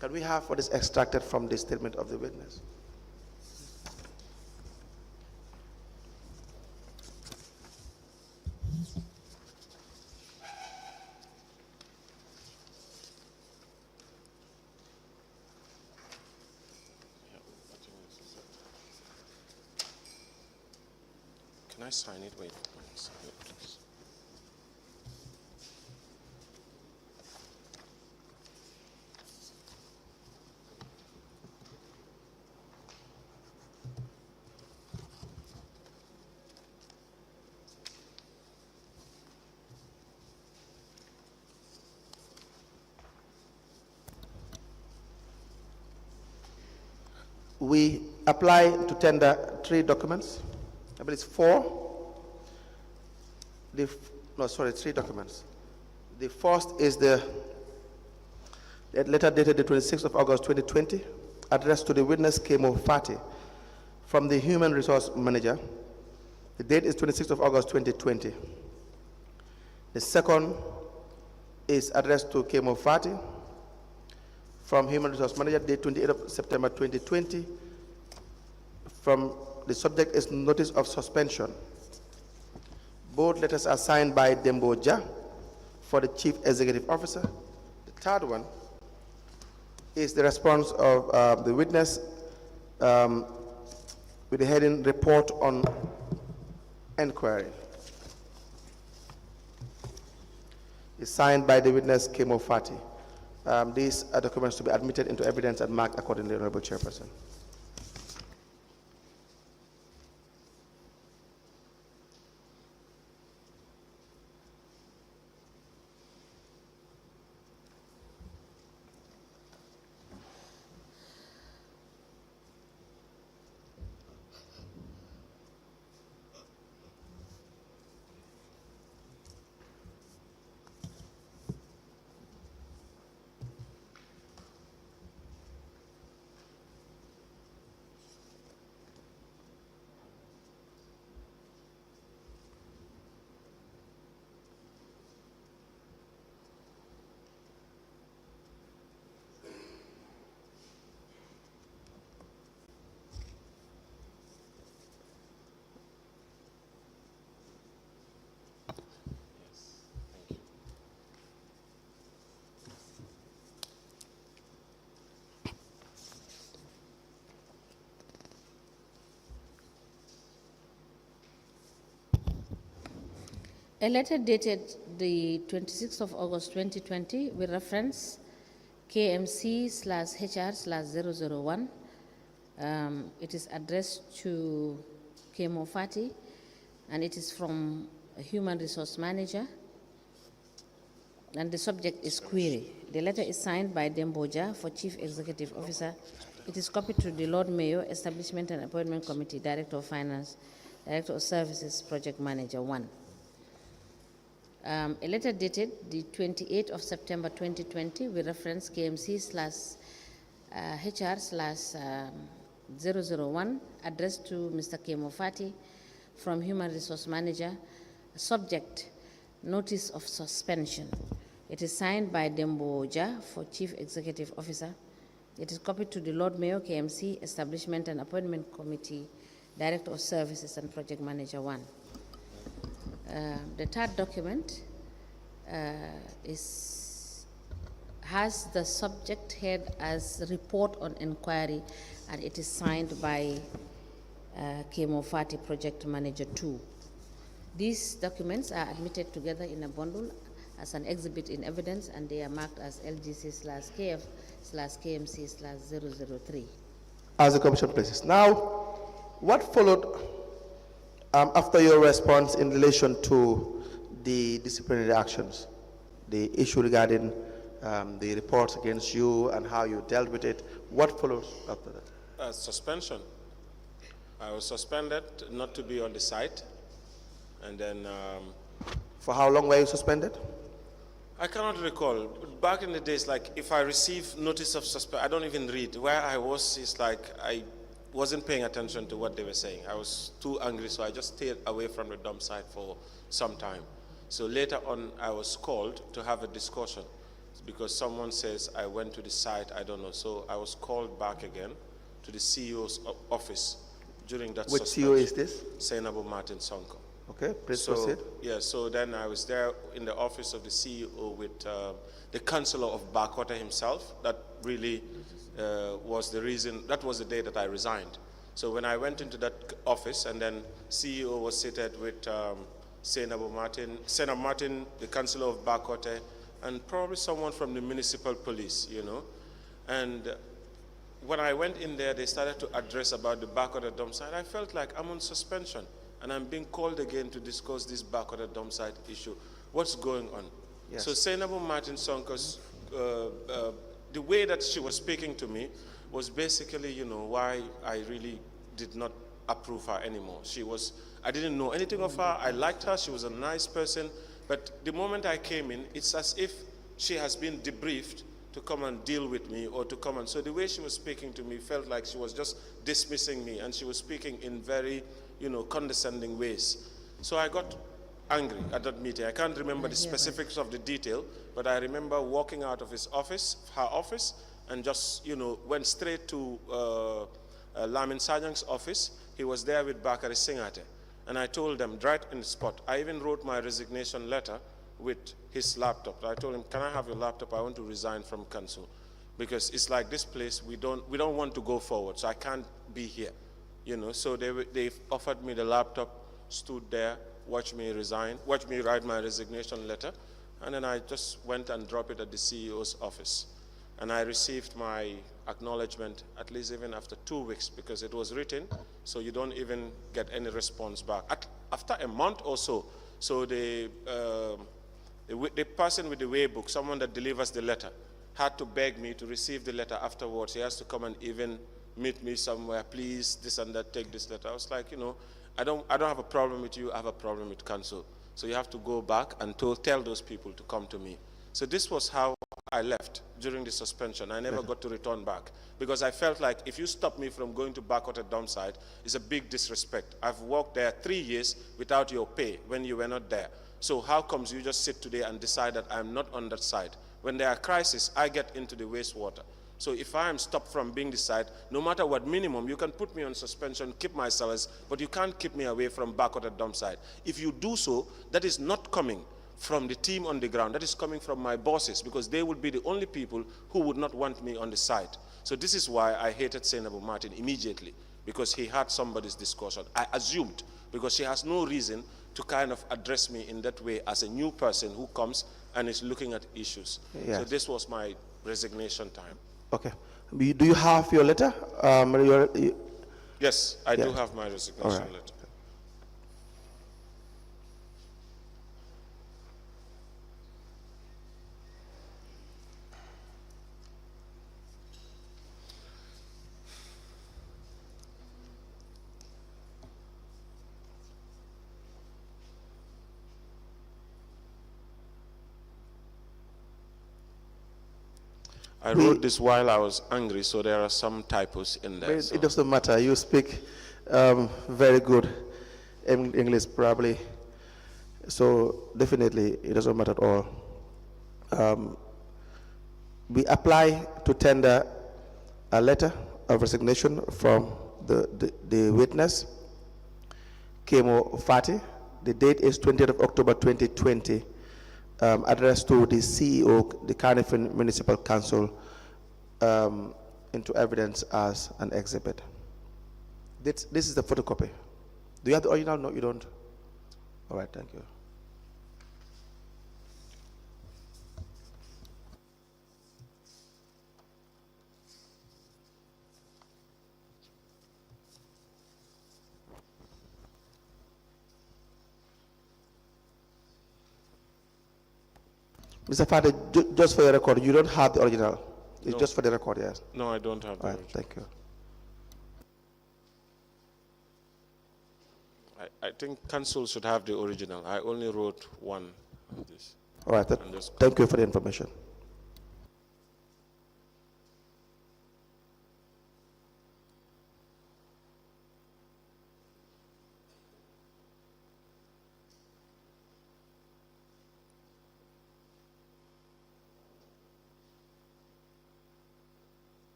Can we have what is extracted from the statement of the witness? I sign it? Wait. Let me sign it, please. We apply to tender 3 documents. I believe it's 4. 3 documents. The first is the letter dated the 26th of August 2020, addressed to the witness Kemo Fati from the Human Resource Manager. The date is 26th of August 2020. The second is addressed to Kemo Fati from Human Resource Manager, date 28th of September 2020. From the subject is notice of suspension. Both letters are signed by Demboja for the Chief Executive Officer. The third one is the response of the witness with the heading Report on Inquiry. It's signed by the witness Kemo Fati. These are documents to be admitted into evidence and marked accordingly, Honorable Chairperson. A letter dated the 26th of August 2020 with reference KMC/HR/001. It is addressed to Kemo Fati and it is from a Human Resource Manager and the subject is query. The letter is signed by Demboja for Chief Executive Officer. It is copied to the Lord Mayor, Establishment and Appointment Committee, Director of Finance, Director of Services, Project Manager 1. A letter dated the 28th of September 2020 with reference KMC/HR/001 addressed to Mr. Kemo Fati from Human Resource Manager, subject notice of suspension. It is signed by Demboja for Chief Executive Officer. It is copied to the Lord Mayor, KMC, Establishment and Appointment Committee, Director of Services and Project Manager 1. The third document has the subject head as Report on Inquiry, and it is signed by Kemo Fati, Project Manager 2. These documents are admitted together in a bundle as an exhibit in evidence, and they are marked as LGC/KF/KMC/003. As the Commission places. Now, what followed after your response in relation to the disciplinary actions, the issue regarding the reports against you and how you dealt with it, what follows after that? Suspension. I was suspended not to be on the site, and then... For how long were you suspended? I cannot recall. Back in the days, like if I receive notice of suspension, I don't even read. Where I was is like I wasn't paying attention to what they were saying. I was too angry, so I just stayed away from the dump site for some time. So later on, I was called to have a discussion because someone says I went to the site, I don't know. So I was called back again to the CEO's office during that Which suspension. CEO is this? Senabu Martin Sonko. Okay, please proceed. Yeah, so then I was there in the office of the CEO with the councillor of Bakota himself. That really was the reason, that was the day that I resigned. So when I went into that office, and then CEO was seated with Senator Martin, the Councillor of Bakote, and probably someone from the municipal police, And when I went in there, they started to address about the Bakote Dumpsite. I felt like I'm on suspension, and I'm being called again to discuss this Bakote Dumpsite issue. What's going on? Yes. So Senator Martin Sonko's, the way that she was speaking to me was basically, why I really did not approve her anymore. I didn't know anything of her. I liked her. She was a nice person. But the moment I came in, it's as if she has been debriefed to come and deal with me, or to come and, so the way she was speaking to me felt like she was just dismissing me, and she was speaking in very, condescending ways. So I got angry at that meeting. I can't remember the specifics of the detail, but I remember walking out of her office, and just, went straight to Lamin Sajang's office. He was there with Bakari Singate. And I told them right in the spot. I even wrote my resignation letter with his laptop. I told him, can I have your laptop? I want to resign from council. Because it's like this place, we don't want to go forward, so I can't be here. So they offered me the laptop, stood there, watched me write my resignation letter, and then I just went and dropped it at the CEO's office. And I received my acknowledgement at least even after 2 weeks, because it was written, so you don't even get any response back. After a month or so, the person with the way book, someone that delivers the letter, had to beg me to receive the letter afterwards. He has to come and even meet me somewhere, please, this and that, take this letter. I was like, I don't have a problem with you, I have a problem with council. So you have to go back and tell those people to come to me. So this was how I left during the suspension. I never got to return back, because I felt like if you stop me from going to Bakote Dumpsite, it's a big disrespect. I've worked there 3 years without your pay when you were not there. So how comes you just sit today and decide that I'm not on that side? When there are crises, I get into the wastewater. So if I am stopped from being the side, no matter what minimum, you can put me on suspension, keep my salaries, but you can't keep me away from Bakote Dumpsite. If you do so, that is not coming from the team on the ground. That is coming from my bosses, because they would be the only people who would not want me on the site. So this is why I hated Senator Martin immediately, because he had somebody's discussion. I assumed, because she has no reason to kind of address me in that way as a new person who comes and is looking at issues. Yes. So this was my resignation time. Okay. Do you have your letter? Yes, I do have my resignation letter. I wrote this while I was angry, so there are some typos in there. It doesn't matter. You speak very good English, probably. So definitely, it doesn't matter at all. We apply to tender a letter of resignation from the witness, Kemo Fati. The date is 20th of October 2020. Addressed to the CEO, the Carnifing Municipal Council, into evidence as an exhibit. This is the photocopy. Do you have the original? No, you don't. All right, thank you. Mr. Father, just for the record, you don't have the original. It's just for the record, yes? No, I don't have the original. Thank you. I think council should have the original. I only wrote one of this. All right, thank you for the information.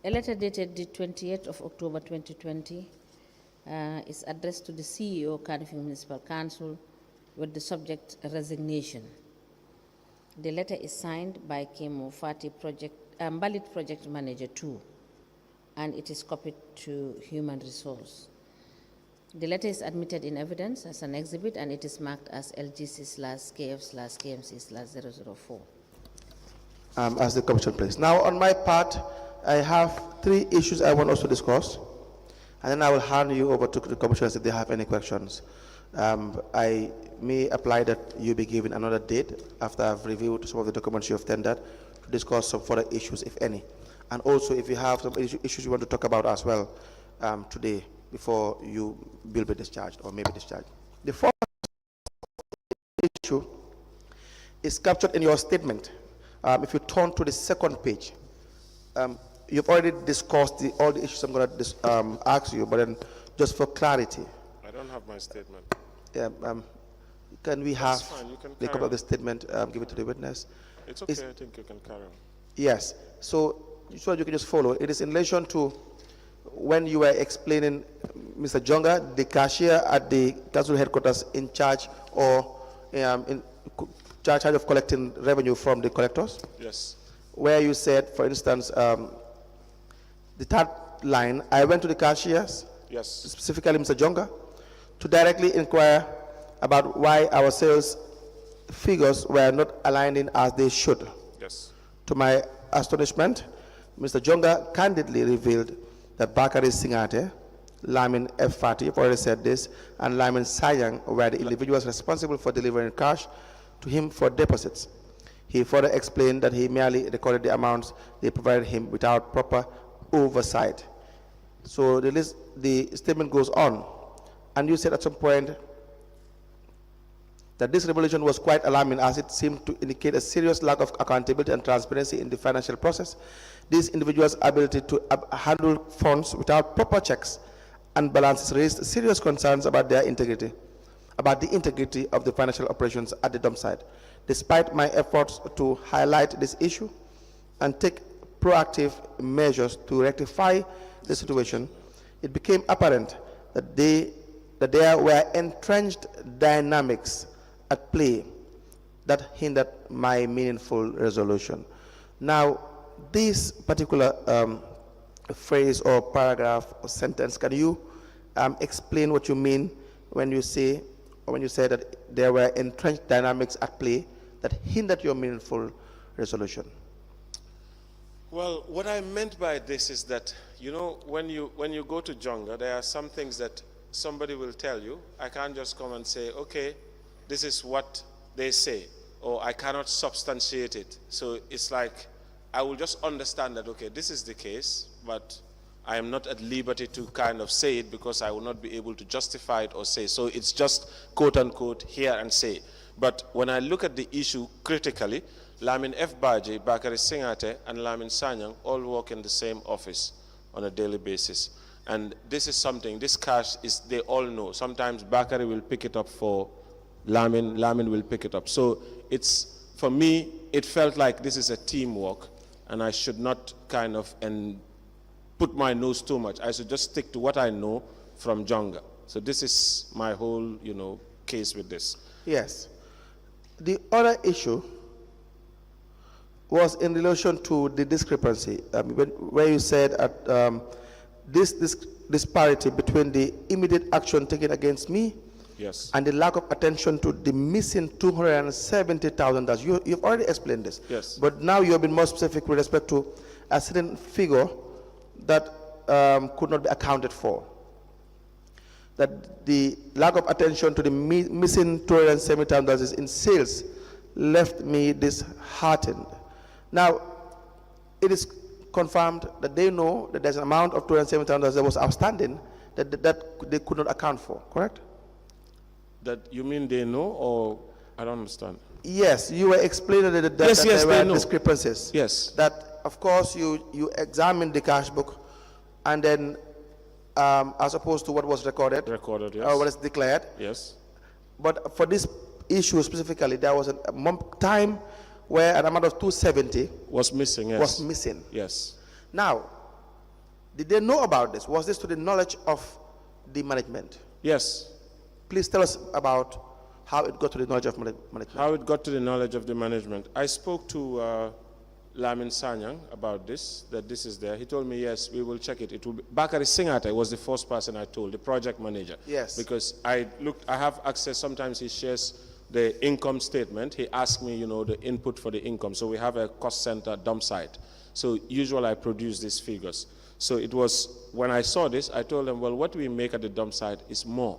A letter dated the 28th of October 2020 is addressed to the CEO, Cardiff Municipal Council, with the subject resignation. The letter is signed by Kemo Fati, Mbalit Project Manager 2, and it is copied to Human Resource. The letter is admitted in evidence as an exhibit, and it is marked as LGC/KF/KMC/004. As the commission, please. Now, on my part, I have 3 issues I want us to discuss, and then I will hand you over to the commissioners if they have any questions. I may apply that you be given another date after I've reviewed some of the documents you have tendered to discuss some further issues, if any. And also, if you have some issues you want to talk about as well today before you will be discharged or may be discharged. The first issue is captured in your statement. If you turn to the second page, you've already discussed all the issues I'm going to ask you, but then just for clarity. I don't have my statement. Can we have the copy of the statement, give it to the witness? It's okay, I think you can carry on. Yes, so you can just follow. It is in relation to when you were explaining Mr. Jonga, the cashier at the council headquarters in charge or in charge of collecting revenue from the collectors? Yes. Where you said, for instance, the third line, I went to the cashiers, yes, specifically Mr. Jonga, to directly inquire about why our sales figures were not aligning as they should. Yes. To my astonishment, Mr. Jonga candidly revealed that Bakari Singate, Lamin F. Fati, I've already said this, and Lamin Sayang were the individuals responsible for delivering cash to him for deposits. He further explained that he merely recorded the amounts they provided him without proper oversight. So the statement goes on, and you said at some point that this revelation was quite alarming as it seemed to indicate a serious lack of accountability and transparency in the financial process. These individuals' ability to handle funds without proper checks and balances raised serious concerns about their integrity, about the integrity of the financial operations at the dump site. Despite my efforts to highlight this issue and take proactive measures to rectify the situation, it became apparent that there were entrenched dynamics at play that hindered my meaningful resolution. Now, this particular phrase or paragraph or sentence, can you explain what you mean when you say that there were entrenched dynamics at play that hindered your meaningful resolution? Well, what I meant by this is that, you know, when you go to Jonga, there are some things that somebody will tell you. I can't just come and say, okay, this is what they say, or I cannot substantiate it. So it's like, I will just understand that, okay, this is the case, but I am not at liberty to kind of say it because I will not be able to justify it or say. So it's just quote unquote hear and say. But when I look at the issue critically, Lamin F. Baji, Bakari Singate, and Lamin Sanyang all work in the same office on a daily basis. And this is something, this cash is, they all know. Sometimes Bakari will pick it up for Lamin, Lamin will pick it up. So it's, for me, it felt like this is a teamwork, and I should not kind of put my nose too much. I should just stick to what I know from Jonga. So this is my whole, you know, case with this. Yes. The other issue was in relation to the discrepancy, where you said this disparity between the immediate action taken against me, yes, and the lack of attention to the missing $270,000. You've already explained this. Yes. But now you have been more specific with respect to a certain figure that could not be accounted for. That the lack of attention to the missing $270,000 in sales left me disheartened. Now, it is confirmed that they know that there's an amount of $270,000 that was outstanding that they could not account for, correct? That you mean they know, or I don't understand? Yes, you were explaining that there were discrepancies. Yes. That, of course, you examined the cash book, and then, as opposed to what was recorded, Yes. or what is declared. Yes. But for this issue specifically, there was a time where an amount of 270 was missing. Yes. was missing. Yes. Now, Did they know about this? Was this to the knowledge of the management? Yes. Please tell us about how it got to the knowledge of management. How it got to the knowledge of the management. I spoke to Lamin Sanyang about this, that this is there. He told me, yes, we will check it. It will be, Bakari Singate was the first person I told, the project manager. Yes. Because I have access, sometimes he shares the income statement. He asked me, you know, the input for the income. So we have a cost center, Dumpsite. So usually I produce these figures. So it was, when I saw this, I told them, well, what we make at the Dumpsite is more.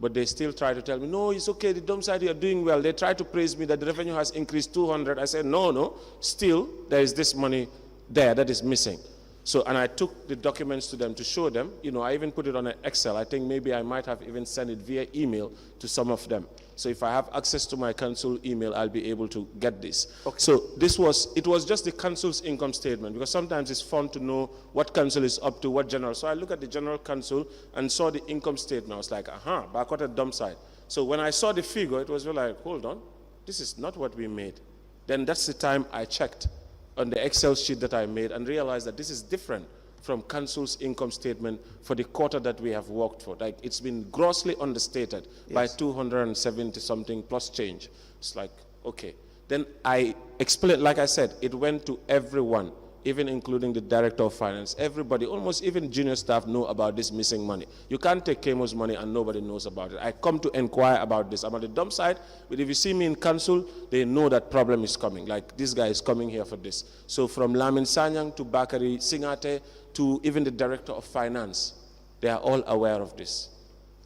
But they still try to tell me, no, it's okay, the Dumpsite, you're doing well. They try to praise me that the revenue has increased 200. I said, no, still, there is this money there that is missing. So, and I took the documents to them to show them. You know, I even put it on an Excel. I think maybe I might have even sent it via email to some of them. So if I have access to my council email, I'll be able to get this. Okay. So it was just the council's income statement, because sometimes it's fun to know what council is up to, what general. So I look at the general council and saw the income statement. I was like, back at the Dumpsite. So when I saw the figure, it was like, hold on, this is not what we made. Then that's the time I checked on the Excel sheet that I made and realized that this is different from council's income statement for the quarter that we have worked for. Like, it's been grossly understated by 270 something plus change. It's like, okay. Then I explained, like I said, it went to everyone, even including the director of finance. Everybody, almost even junior staff, know about this missing money. You can't take Kemo's money and nobody knows about it. I come to inquire about this. I'm at the Dumpsite, but if you see me in council, they know that problem is coming. Like, this guy is coming here for this. So from Lamin Sanyang to Bakari Singate to even the director of finance, they are all aware of this.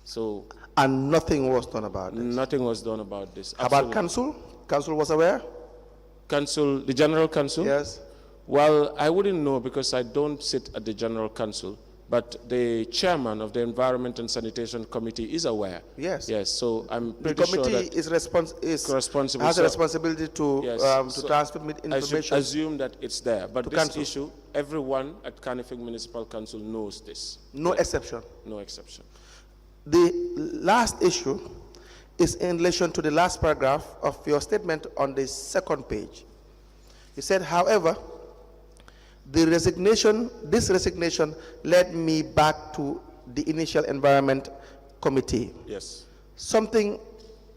So, and nothing was done about this? Nothing was done about this. How about council? Council was aware? Council, the general council? Yes. Well, I wouldn't know because I don't sit at the General Council, but the chairman of the Environment and Sanitation Committee is aware. Yes. Yes, so I'm pretty sure that the committee is responsible, has a responsibility to, yes, to transmit information. I should assume that it's there, but this council. issue, everyone at Kanifing Municipal Council knows this. No exception? No exception. The last issue is in relation to the last paragraph of your statement on the second page. You said, however, this resignation led me back to the initial environment committee. Yes. Summoning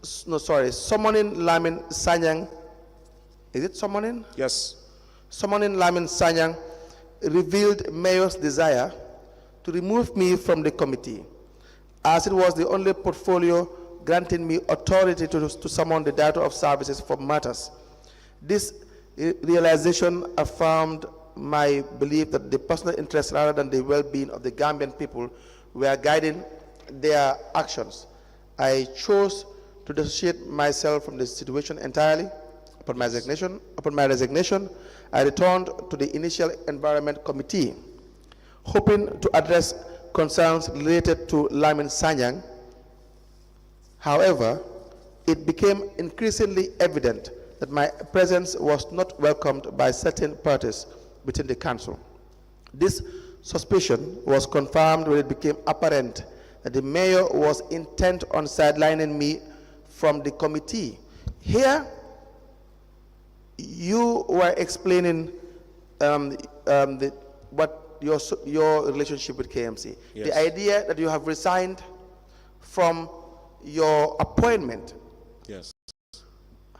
Lamin Sanyang, is it summoning? Yes. Summoning Lamin Sanyang revealed mayor's desire to remove me from the committee, as it was the only portfolio granting me authority to summon the director of services for matters. This realization affirmed my belief that the personal interests rather than the well-being of the Gambian people were guiding their actions. I chose to dissociate myself from the situation entirely. Upon my resignation, I returned to the initial environment committee, hoping to address concerns related to Lamin Sanyang. However, it became increasingly evident that my presence was not welcomed by certain parties within the council. This suspicion was confirmed when it became apparent that the mayor was intent on sidelining me from the committee. Here, you were explaining what your relationship with KMC. Yes. The idea that you have resigned from your appointment. Yes.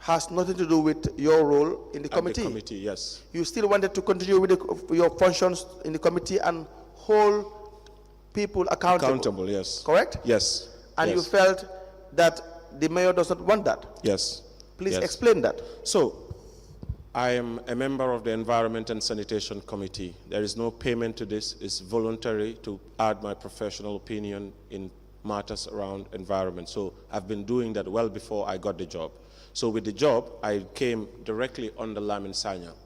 Has nothing to do with your role in the committee. The committee, yes. You still wanted to continue with your functions in the committee and hold people accountable. Accountable, yes. Correct? Yes. And yes. you felt that the mayor does not want that. Yes. Please yes. explain that. So, I am a member of the Environment and Sanitation Committee. There is no payment to this. It's voluntary to add my professional opinion in matters around environment. So I've been doing that well before I got the job. So with the job, I came directly under Lamin Sanyang.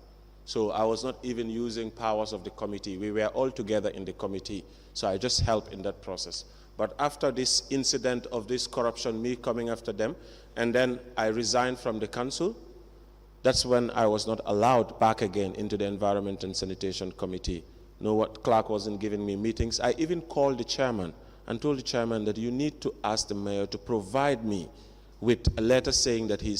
So I was not even using powers of the committee. We were all together in the committee. So I just helped in that process. But after this incident of this corruption, me coming after them, and then I resigned from the council, that's when I was not allowed back again into the Environment and Sanitation Committee. No, what Clark wasn't giving me meetings. I even called the chairman and told the chairman that you need to ask the mayor to provide me with a letter saying that he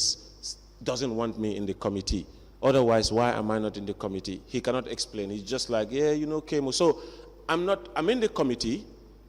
doesn't want me in the committee. Otherwise, why am I not in the committee? He cannot explain. He's just like, yeah, you know, Kemo. So I'm in the committee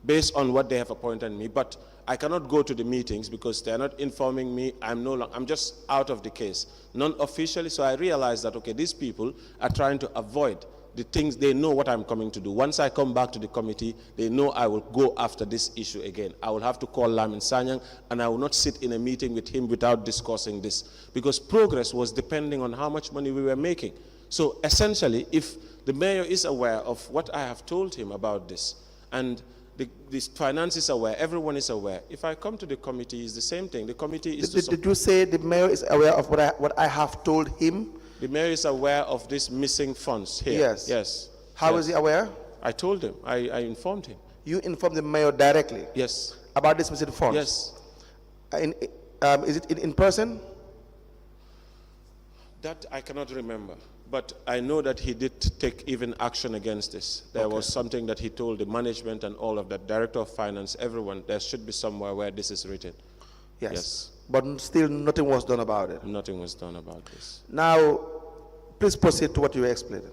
based on what they have appointed me, but I cannot go to the meetings because they are not informing me. I'm just out of the case, non-officially. So I realized that, okay, these people are trying to avoid the things. They know what I'm coming to do. Once I come back to the committee, they know I will go after this issue again. I will have to call Lamin Sanyang, and I will not sit in a meeting with him without discussing this, because progress was depending on how much money we were making. So essentially, if the mayor is aware of what I have told him about this, and the finance is aware, everyone is aware. If I come to the committee, it's the same thing. The committee is... Did you say the mayor is aware of what I have told him? The mayor is aware of these missing funds here. Yes. Yes. How is he aware? I told him. I informed him. You informed the mayor directly? Yes. About this missing funds? Yes. Is it in person? That I cannot remember. But I know that he did take even action against this. There was something that he told the management and all of that, director of finance, everyone, there should be somewhere where this is written. Yes. But still nothing was done about it. Nothing was done about this. Now, please proceed to what you were explaining.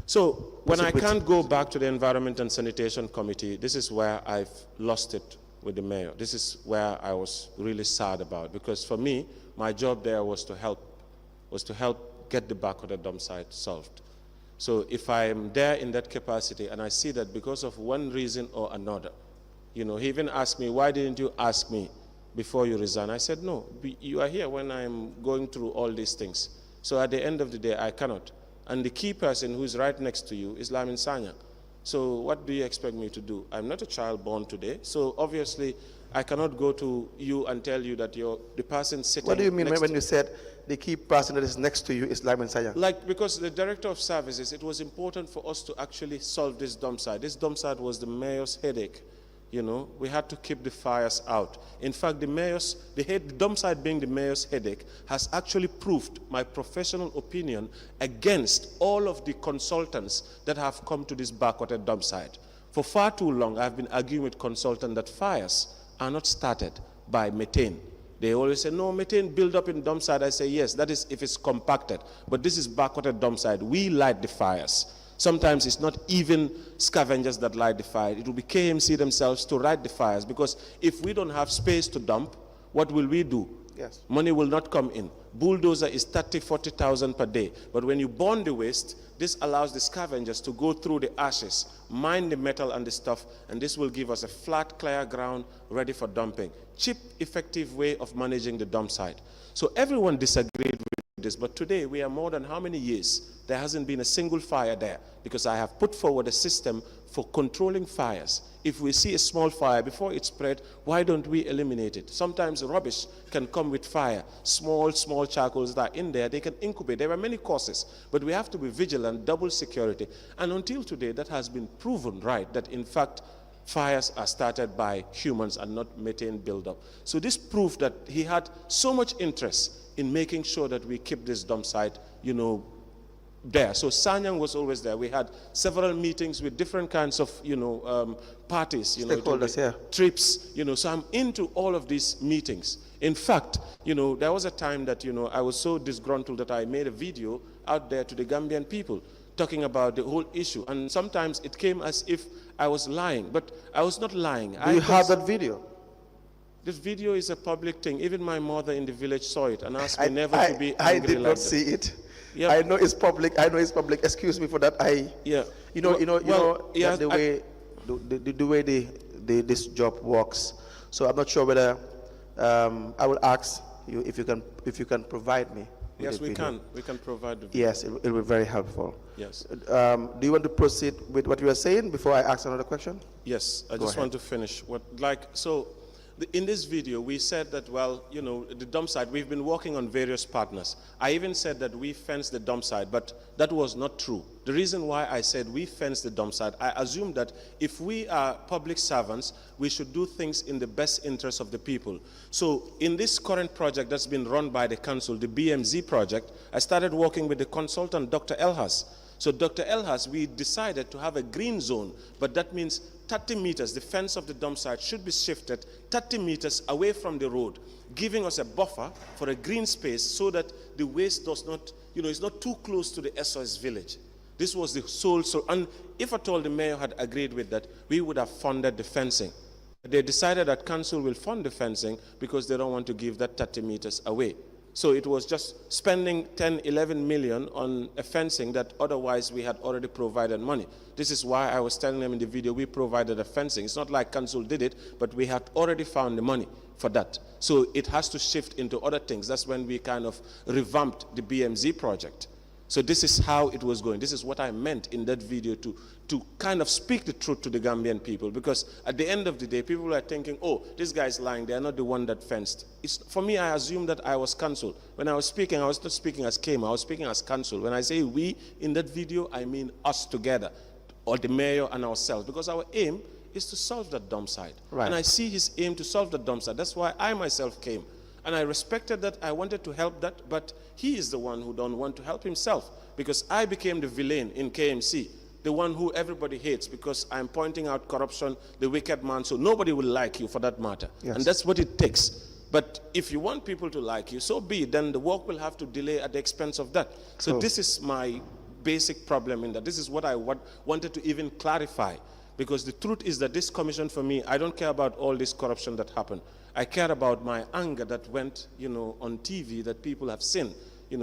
So when I can't go back to the Environment and Sanitation Committee, this is where I've lost it with the mayor. This is where I was really sad about, because for me, my job there was to help get the back of the dump site solved. So if I'm there in that capacity and I see that because of one reason or another, he even asked me, why didn't you ask me before you resign? I said, no, you are here when I'm going through all these things. So at the end of the day, I cannot. And the key person who's right next to you is Lamin Sanyang. So what do you expect me to do? I'm not a child born today, so obviously I cannot go to you and tell you that the person sitting. What do you mean when you said the key person that is next to you is Lamin Sanyang? Like, because the director of services, it was important for us to actually solve this dump site. This dump site was the mayor's headache. We had to keep the fires out. In fact, the dump site being the mayor's headache has actually proved my professional opinion against all of the consultants that have come to this backwater dump site. For far too long, I've been arguing with consultants that fires are not started by methane. They always say, no, methane build up in dump site. I say, yes, that is if it's compacted. But this is backwater dump site. We light the fires. Sometimes it's not even scavengers that light the fire. It will be KMC themselves to light the fires, because if we don't have space to dump, what will we do? Yes. Money will not come in. Bulldozer is 30,000, 40,000 per day. But when you burn the waste, this allows the scavengers to go through the ashes, mine the metal and the stuff, and this will give us a flat, clear ground ready for dumping. Cheap, effective way of managing the dump site. So everyone disagreed with this, but today we are more than how many years? There hasn't been a single fire there, because I have put forward a system for controlling fires. If we see a small fire before it spread, why don't we eliminate it? Sometimes rubbish can come with fire. Small charcoals that are in there, they can incubate. There are many causes, but we have to be vigilant, double security. And until today, that has been proven right, that in fact, fires are started by humans and not methane buildup. So this proved that he had so much interest in making sure that we keep this dump site, there. So Sanyang was always there. We had several meetings with different kinds of, parties, stakeholders, trips, so I'm into all of these meetings. In fact, there was a time that, I was so disgruntled that I made a video out there to the Gambian people talking about the whole issue. And sometimes it came as if I was lying, but I was not lying. Do you have that video? This video is a public thing. Even my mother in the village saw it and asked me never to be angry. I did not see it. Yeah. I know it's public. Excuse me for that. The way this job works. So I'm not sure whether I will ask you if you can provide me. Yes, we can. We can provide the video. Yes, it will be very helpful. Yes. Do you want to proceed with what you were saying before I ask another question? Yes, I just want to finish. In this video, we said that, the dump site, we've been working on various partners. I even said that we fenced the dump site, but that was not true. The reason why I said we fenced the dump site, I assume that if we are public servants, we should do things in the best interest of the people. So in this current project that's been run by the council, the BMZ project, I started working with the consultant, Dr. Elhas. So Dr. Elhas, we decided to have a green zone, but that means 30 meters, the fence of the dump site should be shifted 30 meters away from the road, giving us a buffer for a green space so that the waste does not, it's not too close to the SOS village. This was the sole source. And if at all the mayor had agreed with that, we would have funded the fencing. They decided that council will fund the fencing because they don't want to give that 30 meters away. So it was just spending 10, 11 million on a fencing that otherwise we had already provided money. This is why I was telling them in the video, we provided a fencing. It's not like council did it, but we had already found the money for that. So it has to shift into other things. That's when we kind of revamped the BMZ project. So this is how it was going. This is what I meant in that video to kind of speak the truth to the Gambian people, because at the end of the day, people are thinking, oh, this guy's lying. They are not the one that fenced. For me, I assumed that I was council. When I was speaking, I was not speaking as Kema. I was speaking as council. When I say we in that video, I mean us together, or the mayor and ourselves, because our aim is to solve that Dumpsite. Right. And I see his aim to solve that Dumpsite. That's why I myself came. And I respected that. I wanted to help that, but he is the one who don't want to help himself, because I became the villain in KMC, the one who everybody hates because I'm pointing out corruption, the wicked man, so nobody will like you for that matter. Yes. And that's what it takes. But if you want people to like you, so be it. Then the work will have to delay at the expense of that. So Cool. this is my basic problem in that. This is what I wanted to even clarify. Because the truth is that this commission for me, I don't care about all this corruption that happened. I care about my anger that went, on TV that people have seen.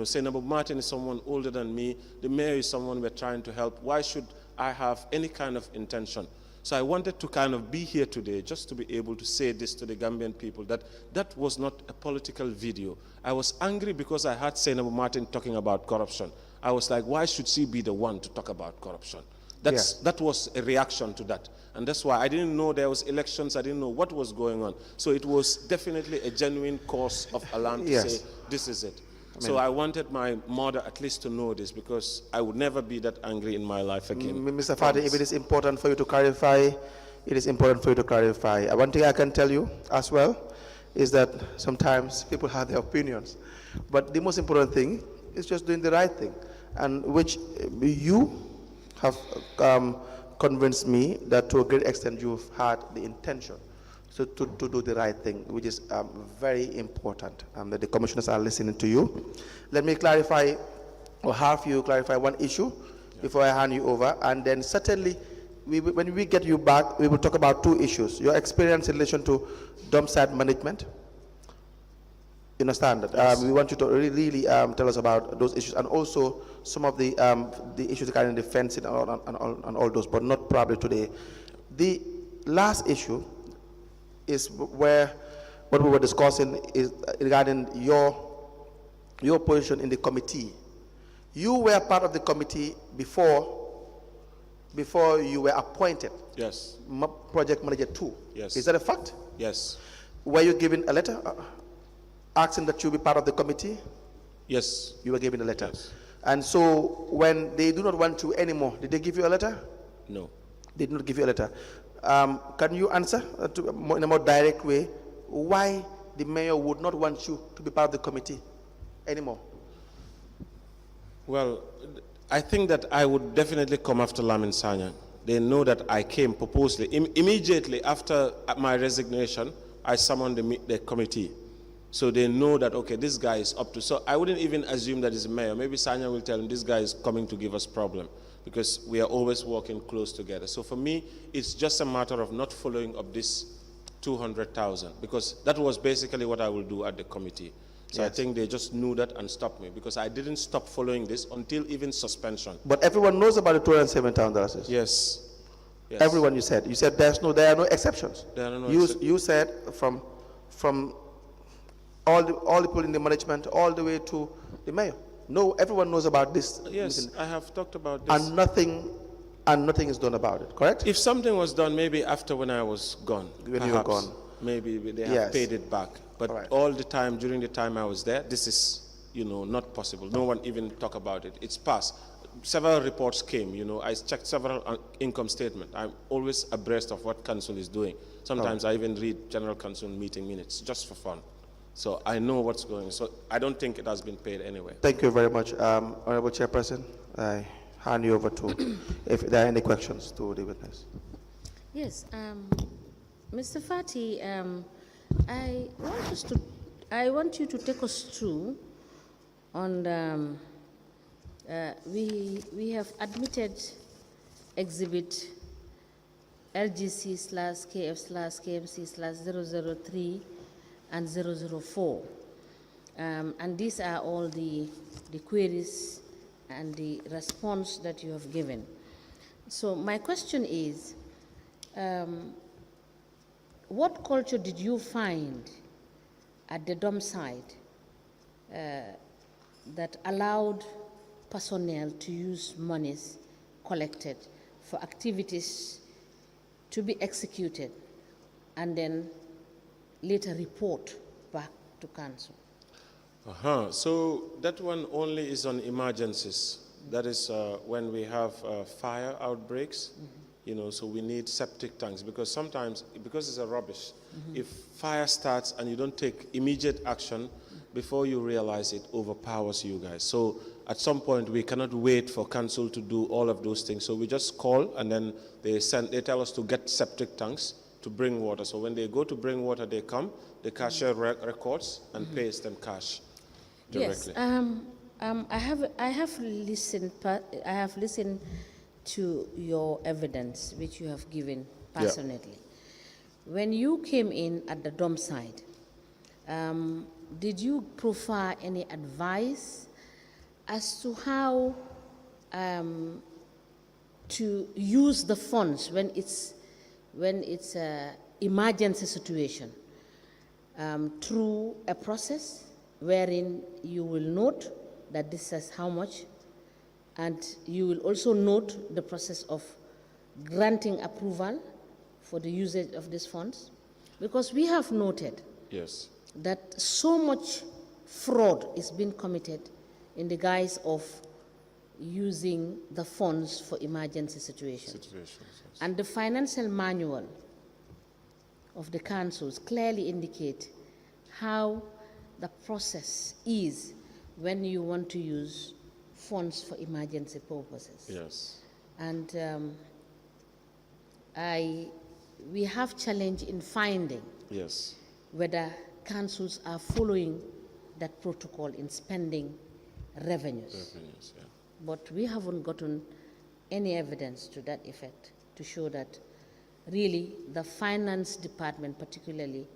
Senator Martin is someone older than me. The mayor is someone we're trying to help. Why should I have any kind of intention? So I wanted to kind of be here today just to be able to say this to the Gambian people, that that was not a political video. I was angry because I heard Senator Martin talking about corruption. I was like, why should she be the one to talk about corruption? That was a reaction to that. And that's why I didn't know there was elections. I didn't know what was going on. So it was definitely a genuine cause of alarm to say, this is it. So I wanted my mother at least to know this, because I would never be that angry in my life again. Mr. Fadi, if it is important for you to clarify, it is important for you to clarify. One thing I can tell you as well is that sometimes people have their opinions. But the most important thing is just doing the right thing, and which you have convinced me that to a great extent you've had the intention to do the right thing, which is very important, that the commissioners are listening to you. Let me clarify, or have you clarify one issue before I hand you over, and then certainly when we get you back, we will talk about two issues: your experience in relation to Dumpsite management. You understand that? Yes. We want you to really tell us about those issues, and also some of the issues regarding the fencing and all those, but not probably today. The last issue is where what we were discussing is regarding your position in the committee. You were part of the committee before you were appointed. Yes. Project manager 2. Yes. Is that a fact? Yes. Were you given a letter asking that you be part of the committee? Yes. You were given a letter. Yes. And so when they do not want you anymore, did they give you a letter? No. They did not give you a letter. Can you answer in a more direct way why the mayor would not want you to be part of the committee anymore? Well, I think that I would definitely come after Lamin Sanyang. They know that I came purposely. Immediately after my resignation, I summoned the committee. So they know that, okay, this guy is up to. So I wouldn't even assume that he's a mayor. Maybe Sanyang will tell him this guy is coming to give us problem, because we are always working close together. So for me, it's just a matter of not following up this 200,000, because that was basically what I will do at the committee. So Yes. I think they just knew that and stopped me, because I didn't stop following this until even suspension. But everyone knows about the $207,000. Yes. Yes. Everyone, you said there are no exceptions. There are no you exceptions. you said from all the people in the management all the way to the mayor. No, everyone knows about this. Yes, I have talked about this. And nothing is done about it, correct? If something was done, maybe after when I was gone, When you were perhaps, gone. maybe they have Yes. paid it back. But All right. all the time, during the time I was there, this is, not possible. No one even talk about it. It's past. Several reports came, I checked several income statements. I'm always abreast of what council is doing. Sometimes I even read general council meeting minutes just for fun. So I know what's going on. So I don't think it has been paid anyway. Thank you very much, Honorable Chairperson. I hand you over to if there are any questions to the witness. Yes, Mr. Fati, I want you to take us through on We have admitted exhibit LGC/KF/KMC/003 and 004. And these are all the queries and the response that you have given. So my question is, what culture did you find at the Dumpsite that allowed personnel to use monies collected for activities to be executed and then later report back to council? So that one only is on emergencies. That is when we have fire outbreaks, so we need septic tanks, because sometimes, because it's a rubbish, if fire starts and you don't take immediate action, before you realize it overpowers you guys. So at some point we cannot wait for council to do all of those things. So we just call, and then they tell us to get septic tanks to bring water. So when they go to bring water, they come, the cashier records and pays them cash directly. Yes, I have listened to your evidence which you have given passionately. When you came in at the Dumpsite, did you proffer any advice as to how to use the funds when it's an emergency situation, through a process wherein you will note that this is how much, and you will also note the process of granting approval for the usage of these funds? Because we have noted that so much fraud is being committed in the guise of using the funds for emergency situations. Yes. And the financial manual of the councils clearly indicate how the process is when you want to use funds for emergency purposes. Yes. And we have challenge in finding whether councils are following that protocol in spending revenues. But we haven't gotten any evidence to that effect to show that really the finance department, particularly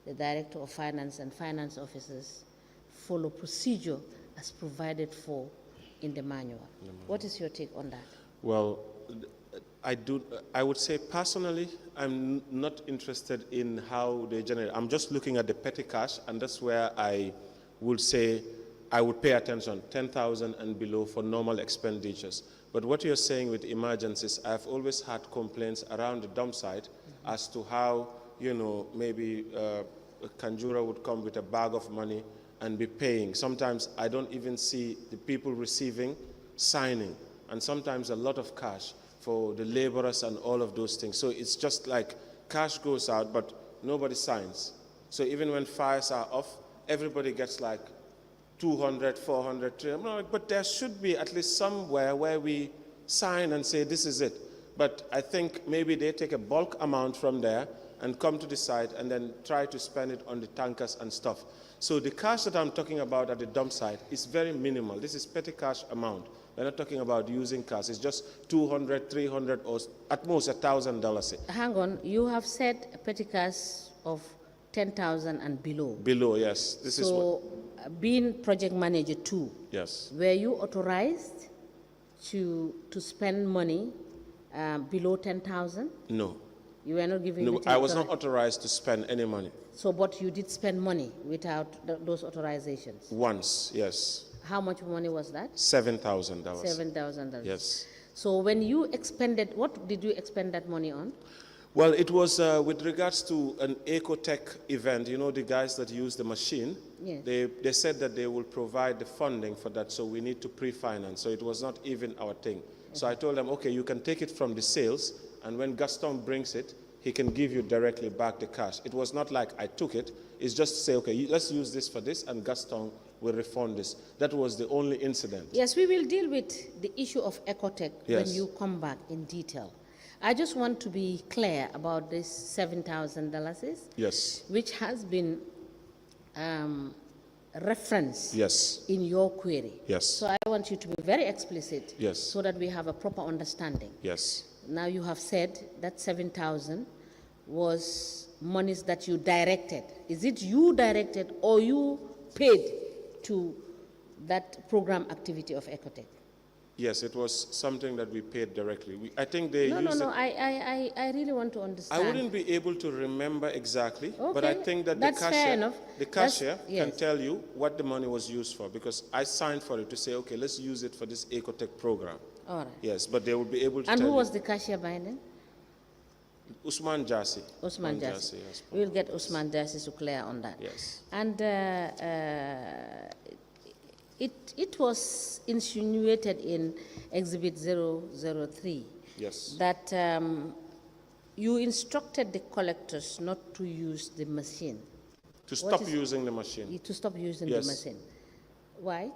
the director of finance and finance officers, follow procedure as provided for in the manual. What is your take on that? Well, I would say personally, I'm not interested in how they generate. I'm just looking at the petty cash, and that's where I would say I would pay attention, 10,000 and below for normal expenditures. But what you're saying with emergencies, I've always had complaints around the Dumpsite as to how, maybe a Kanjura would come with a bag of money and be paying. Sometimes I don't even see the people receiving, signing, and sometimes a lot of cash for the laborers and all of those things. So it's just like cash goes out, but nobody signs. So even when fires are off, everybody gets like 200, 400, 300. But there should be at least somewhere where we sign and say this is it. But I think maybe they take a bulk amount from there and come to the site and then try to spend it on the tankers and stuff. So the cash that I'm talking about at the dump site is very minimal. This is petty cash amount. We're not talking about using cash. It's just 200, 300, or at most $1,000. Hang on, you have said a petty cash of 10,000 and below. Below, yes. This is what, being project manager too. yes. Were you authorized to spend money below 10,000? No. You were not giving. No, I was not authorized to spend any money. So, but you did spend money without those authorizations? Once, yes. How much money was that? $7,000. $7,000. Yes. So when you expended, what did you expend that money on? Well, it was with regards to an Ecotech event. You know, the guys that use the machine, Yes. they said that they will provide the funding for that, so we need to pre-finance. So it was not even our thing. So I told them, okay, you can take it from the sales, and when Gaston brings it, he can give you directly back the cash. It was not like I took it. It's just to say, okay, let's use this for this, and Gaston will refund this. That was the only incident. Yes, we will deal with the issue of Ecotech Yes. when you come back in detail. I just want to be clear about this $7,000, Yes. which has been reference Yes. in your query. Yes. So I want you to be very explicit Yes. so that we have a proper understanding. Yes. Now you have said that 7,000 was monies that you directed. Is it you directed or you paid to that program activity of Ecotech? Yes, it was something that we paid directly. I think they No, used no, no. it. I really want to understand. I wouldn't be able to remember exactly, but Okay, I think that that's fair enough. the cashier Yes. can tell you what the money was used for, because I signed for it to say, okay, let's use it for this Ecotech program. All right. Yes, but they will be able to And tell who was you. the cashier by then? Usman Jassi. Usman Jassi. Yes, We'll get Usman Jassi to clear on that. Yes. And it was insinuated in Exhibit 003 Yes. that you instructed the collectors not to use the machine. To stop using the machine. To stop using Yes. the machine. Why?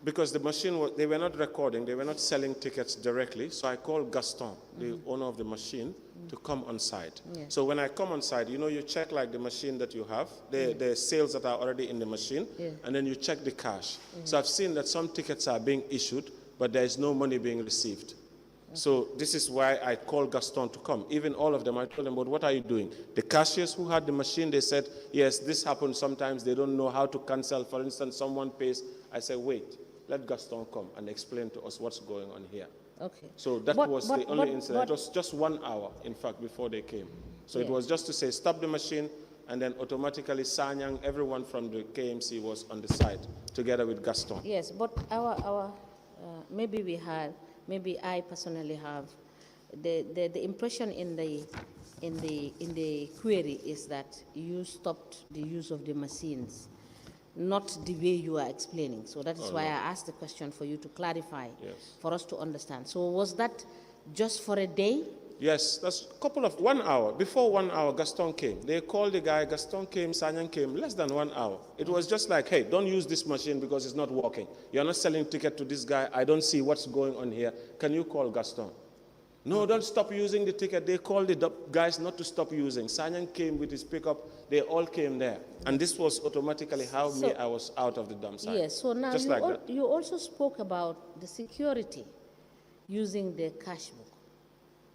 Because the machine, they were not recording, they were not selling tickets directly. So I called Gaston, the owner of the machine, to come on site. Yeah. So when I come on site, you check like the machine that you have, the sales that are already in the machine, Yeah. and then you check the cash. So I've seen that some tickets are being issued, but there is no money being received. So this is why I called Gaston to come. Even all of them, I told them, but what are you doing? The cashiers who had the machine, they said, yes, this happens sometimes. They don't know how to cancel. For instance, someone pays. I said, wait, let Gaston come and explain to us what's going on here. Okay. So that was the only incident. It was just 1 hour, in fact, before they came. So it was just to say, stop the machine, and then automatically Sanyang, everyone from the KMC was on the site, together with Gaston. Yes, but maybe I personally have the impression in the query is that you stopped the use of the machines, not the way you are explaining. So that is why I asked the question for you to clarify, Yes. for us to understand. So was that just for a day? Yes, that's 1 hour. Before 1 hour, Gaston came. They called the guy, Gaston came, Sanyang came, less than 1 hour. It was just like, hey, don't use this machine because it's not working. You're not selling ticket to this guy. I don't see what's going on here. Can you call Gaston? No, don't stop using the ticket. They called the guys not to stop using. Sanyang came with his pickup. They all came there. And this was automatically how I was out of the Dumpsite. Yes, so now just like that. you also spoke about the security using the cash book.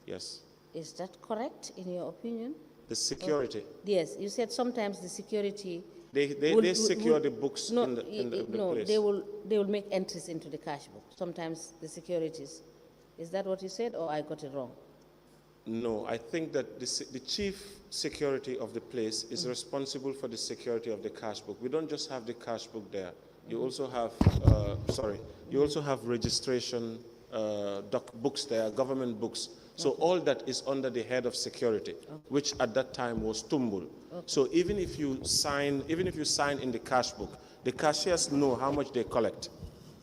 Yes. Is that correct in your opinion? The security. Yes, you said sometimes the security. They secure the books in the place. They will make entries into the cash book. Sometimes the securities. Is that what you said, or I got it wrong? No, I think that the chief security of the place is responsible for the security of the cash book. We don't just have the cash book there. You also have, you also have registration books there, government books. So all that is under the head of security, which at that time was Tumbul. So even if you sign in the cash book, the cashiers know how much they collect.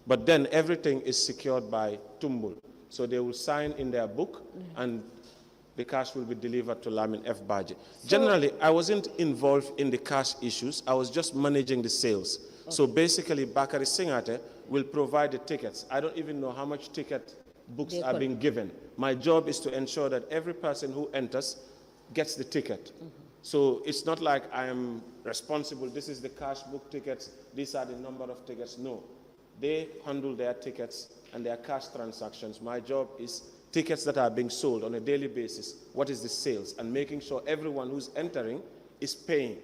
But then everything is secured by Tumbul. So they will sign in their book, and the cash will be delivered to Lamin F. Baji. Generally, I wasn't involved in the cash issues. I was just managing the sales. So basically, Bakari Singate will provide the tickets. I don't even know how much ticket books are being given. My job is to ensure that every person who enters gets the ticket. So it's not like I am responsible. This is the cash book tickets. These are the number of tickets. No. They handle their tickets and their cash transactions. My job is tickets that are being sold on a daily basis. What is the sales? And making sure everyone who's entering is paying.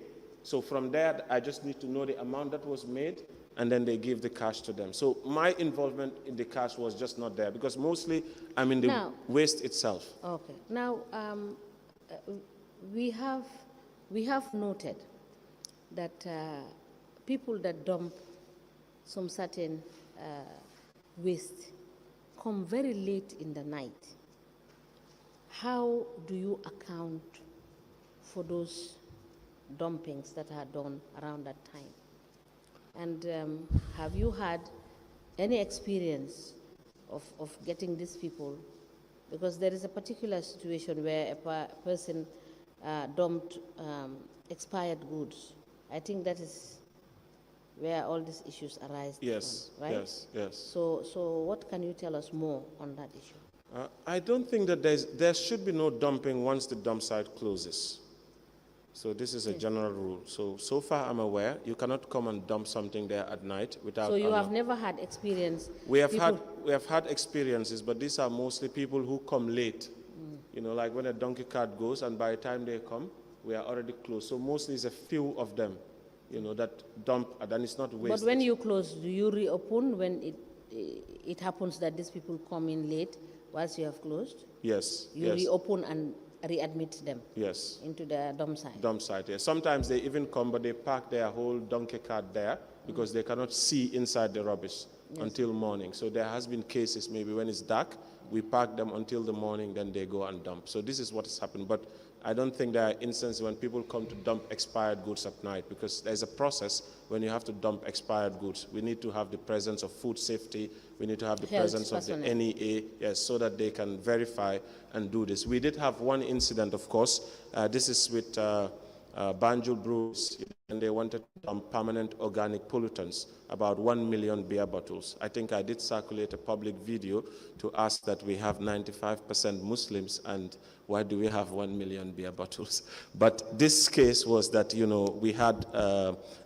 So from there, I just need to know the amount that was made, and then they give the cash to them. So my involvement in the cash was just not there, because mostly I'm in the waste itself. Okay. Now, we have noted that people that dump some certain waste come very late in the night. How do you account for those dumpings that are done around that time? And have you had any experience of getting these people? Because there is a particular situation where a person dumped expired goods. I think that is where all these issues arise. Yes, from, right? yes. So what can you tell us more on that issue? I don't think that there should be no dumping once the dump site closes. So this is a general rule. So far I'm aware, you cannot come and dump something there at night without. So you have never had experience? We have had experiences, but these are mostly people who come late. You know, like when a donkey cart goes, and by the time they come, we are already closed. So mostly it's a few of them, you know, that dump, and then it's not wasted. But when you close, do you reopen when it happens that these people come in late whilst you have closed? Yes. You reopen and readmit them? Yes. Into the dump site? Dump site, yes. Sometimes they even come, but they park their whole donkey cart there because they cannot see inside the rubbish until morning. So there has been cases maybe when it's dark, we park them until the morning, then they go and dump. So this is what has happened. But I don't think there are instances when people come to dump expired goods at night, because there's a process when you have to dump expired goods. We need to have the presence of food safety. We need to have the presence of the NEA, yes, so that they can verify and do this. We did have one incident, of course. This is with Banjul Breweries, and they wanted to dump permanent organic pollutants, about 1 million beer bottles. I think I did circulate a public video to ask that we have 95% Muslims, and why do we have 1 million beer bottles? But this case was that, you know, we had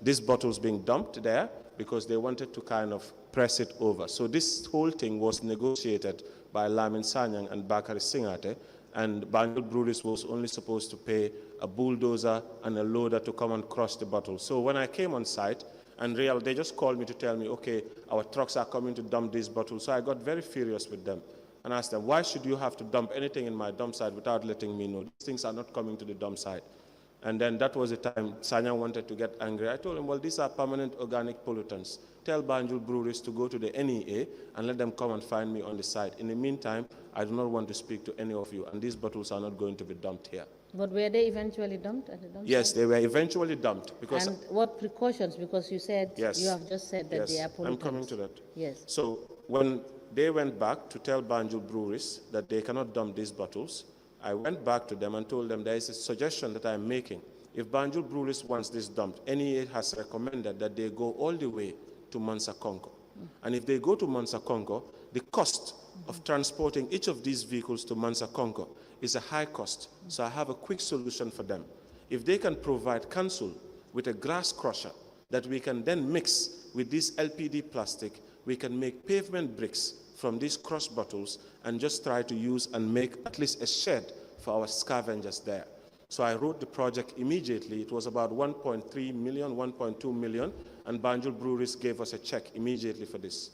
these bottles being dumped there because they wanted to kind of press it over. So this whole thing was negotiated by Lamin Sanyang and Bakari Singate, and Banjul Breweries was only supposed to pay a bulldozer and a loader to come and crush the bottle. So when I came on site, and they just called me to tell me, okay, our trucks are coming to dump these bottles. So I got very furious with them and asked them, why should you have to dump anything in my dump site without letting me know? These things are not coming to the dump site. And then that was the time Sanya wanted to get angry. I told him, well, these are permanent organic pollutants. Tell Banjul Breweries to go to the NEA and let them come and find me on the site. In the meantime, I do not want to speak to any of you, and these bottles are not going to be dumped here. But were they eventually dumped at the dump Yes, site? they were eventually dumped. Because and what precautions? Because you said, yes, you have just said that they are pollutants. I'm coming to that. Yes. So when they went back to tell Banjul Breweries that they cannot dump these bottles, I went back to them and told them there is a suggestion that I'm making. If Banjul Breweries wants this dumped, NEA has recommended that they go all the way to Mansa Congo. And if they go to Mansa Congo, the cost of transporting each of these vehicles to Mansa Congo is a high cost. So I have a quick solution for them. If they can provide council with a grass crusher that we can then mix with this LPD plastic, we can make pavement bricks from these crushed bottles and just try to use and make at least a shed for our scavengers there. So I wrote the project immediately. It was about 1.3 million, 1.2 million, and Banjul Breweries gave us a check immediately for this.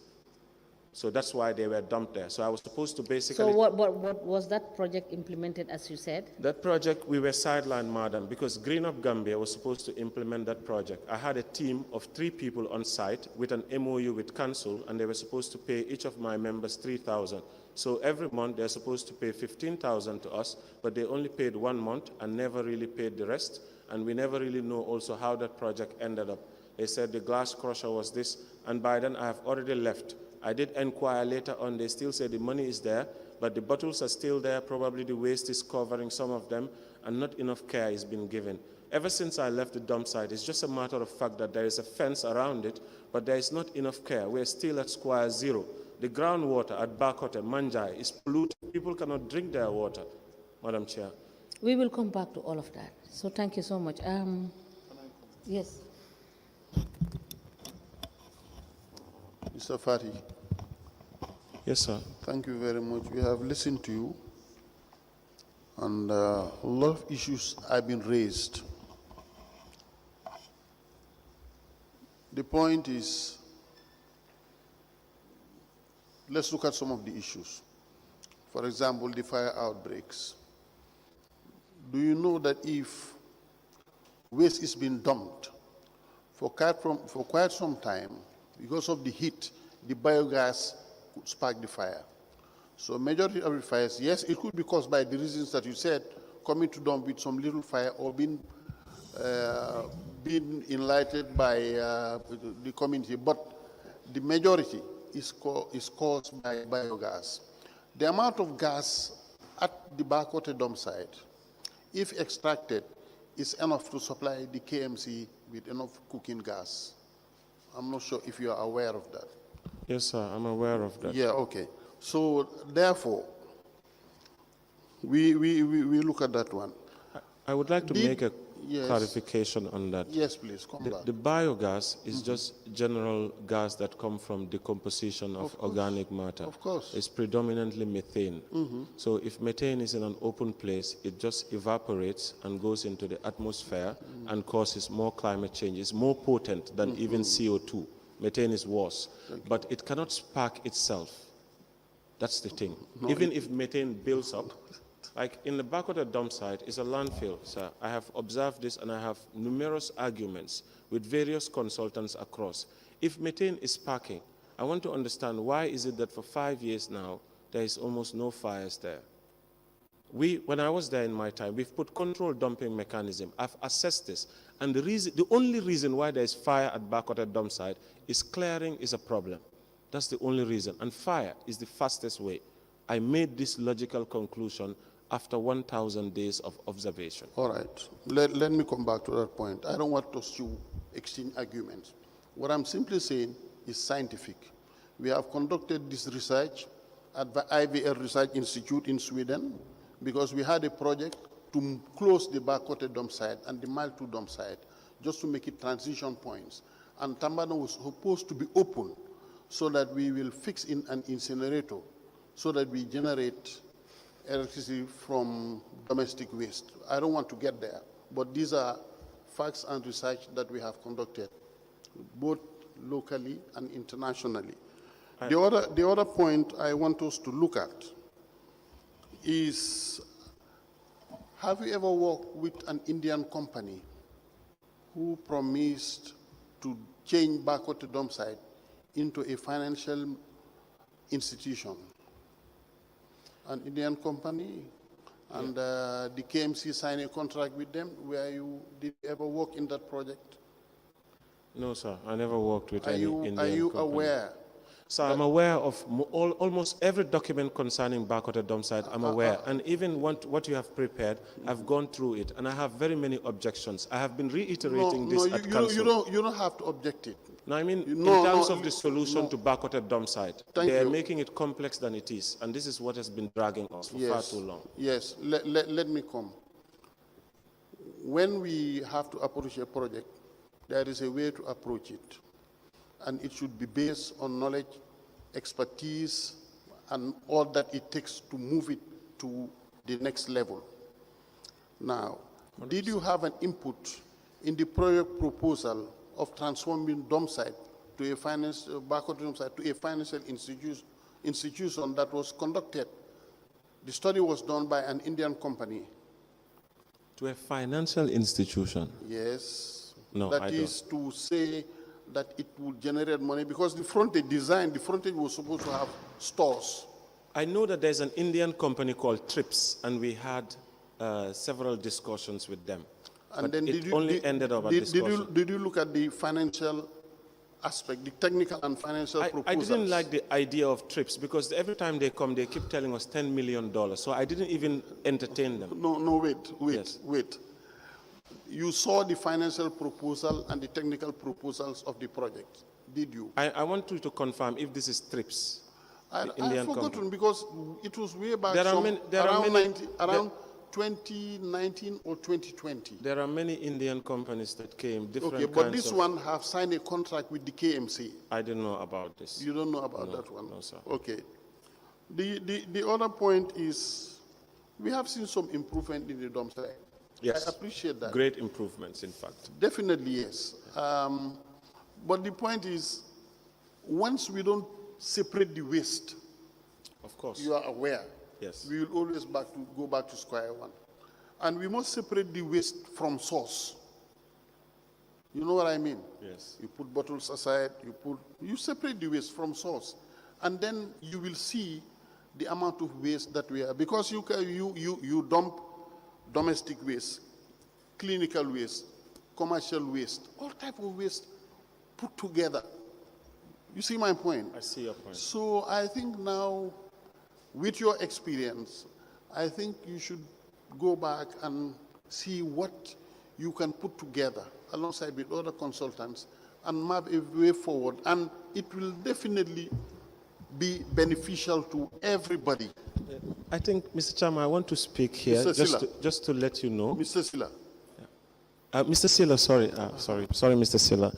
So that's why they were dumped there. So I was supposed to basically... So what was that project implemented, as you said? That project, we were sidelined, madam, because Green Up Gambia was supposed to implement that project. I had a team of 3 people on site with an MOU with council, and they were supposed to pay each of my members 3,000. So every month they're supposed to pay 15,000 to us, but they only paid 1 month and never really paid the rest. And we never really know also how that project ended up. They said the glass crusher was this, and by then I have already left. I did inquire later on, they still say the money is there, but the bottles are still there, probably the waste is covering some of them, and not enough care is being given. Ever since I left the dump site, it's just a matter of fact that there is a fence around it, but there is not enough care. We're still at square zero. The groundwater at Bakote, Manjai, is polluted. People cannot drink their water, Madam Chair. We will come back to all of that. So thank you so much. Yes. Mr. Fati. Yes, sir. Thank you very much. We have listened to you, and a lot of issues have been raised. The point is, let's look at some of the issues. For example, the fire outbreaks. Do you know that if waste is being dumped for quite some time, because of the heat, the biogas could spark the fire? So majority of the fires, yes, it could be caused by the reasons that you said, coming to dump with some little fire or being enlightened by the community, but the majority is caused by biogas. The amount of gas at the Bakote dump site, if extracted, is enough to supply the KMC with enough cooking gas. I'm not sure if you are aware of that. Yes, sir, I'm aware of that. Yeah, okay. So therefore, we look at that one. I would like to make a clarification on that. Yes, please, come back. The biogas is just general gas that come from decomposition of organic matter. Of course. It's predominantly methane. So if methane is in an open place, it just evaporates and goes into the atmosphere and causes more climate change. It's more potent than even CO2. Methane is worse, but it cannot spark itself. That's the thing. Even if methane builds up, like in the back of the dump site is a landfill, sir. I have observed this and I have numerous arguments with various consultants across. If methane is sparking, I want to understand why is it that for 5 years now, there is almost no fires there. When I was there in my time, we've put control dumping mechanism. I've assessed this. And the only reason why there is fire at back of the dump site is clearing is a problem. That's the only reason. And fire is the fastest way. I made this logical conclusion after 1,000 days of observation. All right. Let me come back to that point. I don't want us to exchange arguments. What I'm simply saying is scientific. We have conducted this research at the IVL Research Institute in Sweden because we had a project to close the Bakote dump site and the Mile 2 dump site just to make it transition points. And Tambana was supposed to be open so that we will fix in an incinerator so that we generate electricity from domestic waste. I don't want to get there, but these are facts and research that we have conducted, both locally and internationally. The other point I want us to look at is, have you ever worked with an Indian company who promised to change Bakote dump site into a financial institution? An Indian company, and the KMC signed a contract with them. Did you ever work in that project? No, sir. I never worked with any Indian company. Are you aware? So I'm aware of almost every document concerning Bakote dump site. I'm aware, and even what you have prepared, I've gone through it, and I have very many objections. I have been reiterating this at council. You don't have to object it. No, I mean, in terms of the solution to Bakote dump site, they are making it complex than it is, and this is what has been dragging us for far too long. Yes, let me come. When we have to approach a project, there is a way to approach it, and it should be based on knowledge, expertise, and all that it takes to move it to the next level. Now, did you have an input in the project proposal of transforming dump site to a Bakote dump site to a financial institution that was conducted? The study was done by an Indian company. To a financial institution? Yes. No, that is to say that it would generate money because the frontage was supposed to have stores. I know that there's an Indian company called TRIPS, and we had several discussions with them. And but then it only ended up at discussion. Did you look at the financial aspect, the technical and financial proposals? I didn't like the idea of TRIPS because every time they come, they keep telling us $10 million. So I didn't even entertain them. No, wait. You saw the financial proposal and the technical proposals of the project, did you? I want you to confirm if this is TRIPS. I've forgotten because it was way back around 2019 or 2020. There are many Indian companies that came, different kinds. Okay, but this one have signed a contract with the KMC. I didn't know about this. You don't know about that one? No, sir. Okay. The other point is, we have seen some improvement in the dump site. Yes. I appreciate that. Great improvements, in fact. Definitely, yes. But the point is, once we don't separate the waste, of course, you are aware, yes, we will always go back to square one. And we must separate the waste from source. You know what I mean? Yes. You put bottles aside, you separate the waste from source. And then you will see the amount of waste that we have. Because you dump domestic waste, clinical waste, commercial waste, all type of waste put together. You see my point? I see your point. So I think now, with your experience, I think you should go back and see what you can put together alongside with other consultants and map a way forward. And it will definitely be beneficial to everybody. I think, Mr. Chairman, I want to speak here just to let you know. Mr. Silla. Mr. Silla, sorry, Mr. Silla.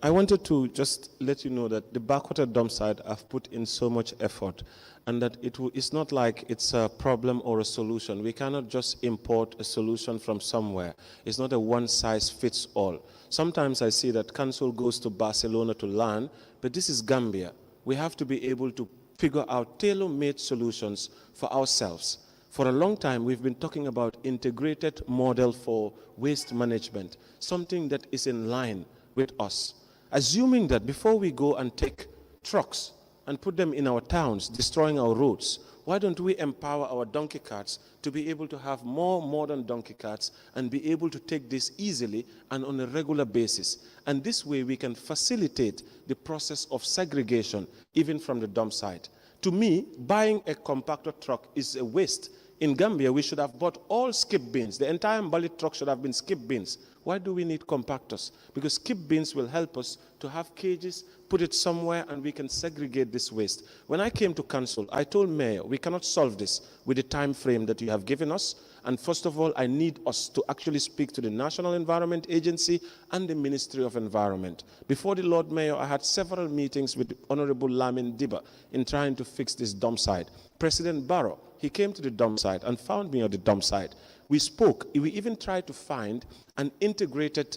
I wanted to just let you know that the backwater dump site have put in so much effort, and that it's not like it's a problem or a solution. We cannot just import a solution from somewhere. It's not a one-size-fits-all. Sometimes I see that council goes to Barcelona to learn, but this is Gambia. We have to be able to figure out tailor-made solutions for ourselves. For a long time, we've been talking about integrated model for waste management, something that is in line with us. Assuming that before we go and take trucks and put them in our towns, destroying our roads, why don't we empower our donkey carts to be able to have more modern donkey carts and be able to take this easily and on a regular basis? And this way we can facilitate the process of segregation even from the dump site. To me, buying a compactor truck is a waste. In Gambia, we should have bought all skip bins. The entire Mbalit truck should have been skip bins. Why do we need compactors? Because skip bins will help us to have cages, put it somewhere, and we can segregate this waste. When I came to council, I told Mayor, we cannot solve this with the time frame that you have given us. And first of all, I need us to actually speak to the National Environment Agency and the Ministry of Environment. Before the Lord Mayor, I had several meetings with Honorable Lamin Diba in trying to fix this dump site. President Barrow, he came to the dump site and found me at the dump site. We spoke. We even tried to find an integrated,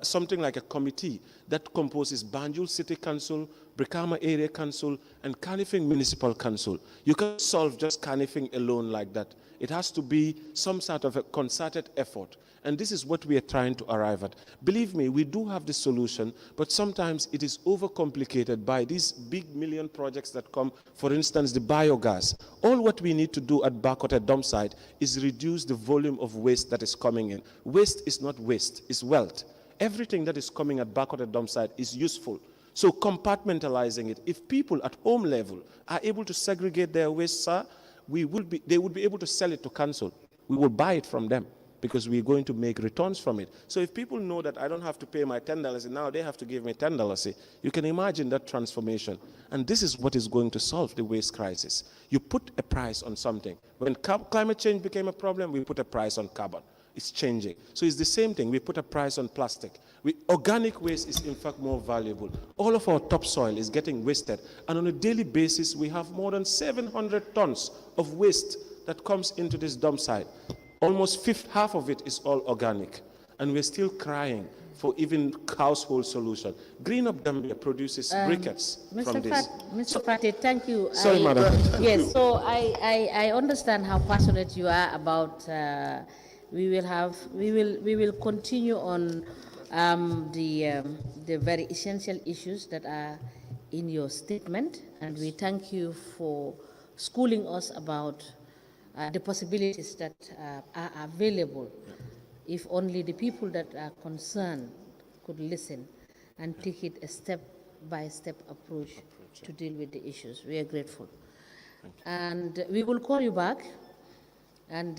something like a committee that composes Banjul City Council, Brikama Area Council, and Kanifing Municipal Council. You can't solve just Kanifing alone like that. It has to be some sort of a concerted effort. And this is what we are trying to arrive at. Believe me, we do have the solution, but sometimes it is overcomplicated by these big million projects that come, for instance, the biogas. All what we need to do at Bakota dump site is reduce the volume of waste that is coming in. Waste is not waste, it's wealth. Everything that is coming at Bakota dump site is useful. So compartmentalizing it, if people at home level are able to segregate their waste, sir, they would be able to sell it to council. We will buy it from them, because we're going to make returns from it. So if people know that I don't have to pay my $10 and now they have to give me $10, you can imagine that transformation. And this is what is going to solve the waste crisis. You put a price on something. When climate change became a problem, we put a price on carbon. It's changing. So it's the same thing. We put a price on plastic. Organic waste is in fact more valuable. All of our topsoil is getting wasted. And on a daily basis, we have more than 700 tons of waste that comes into this dump site. Almost half of it is all organic, and we're still crying for even household solution. Green Up Gambia produces briquettes from this. Mr. Fati, thank you. Sorry, madam. Yes, so I understand how passionate you are about. We will continue on the very essential issues that are in your statement, and we thank you for schooling us about the possibilities that are available, if only the people that are concerned could listen and take it a step-by-step approach to deal with the issues. We are grateful. And we will call you back, and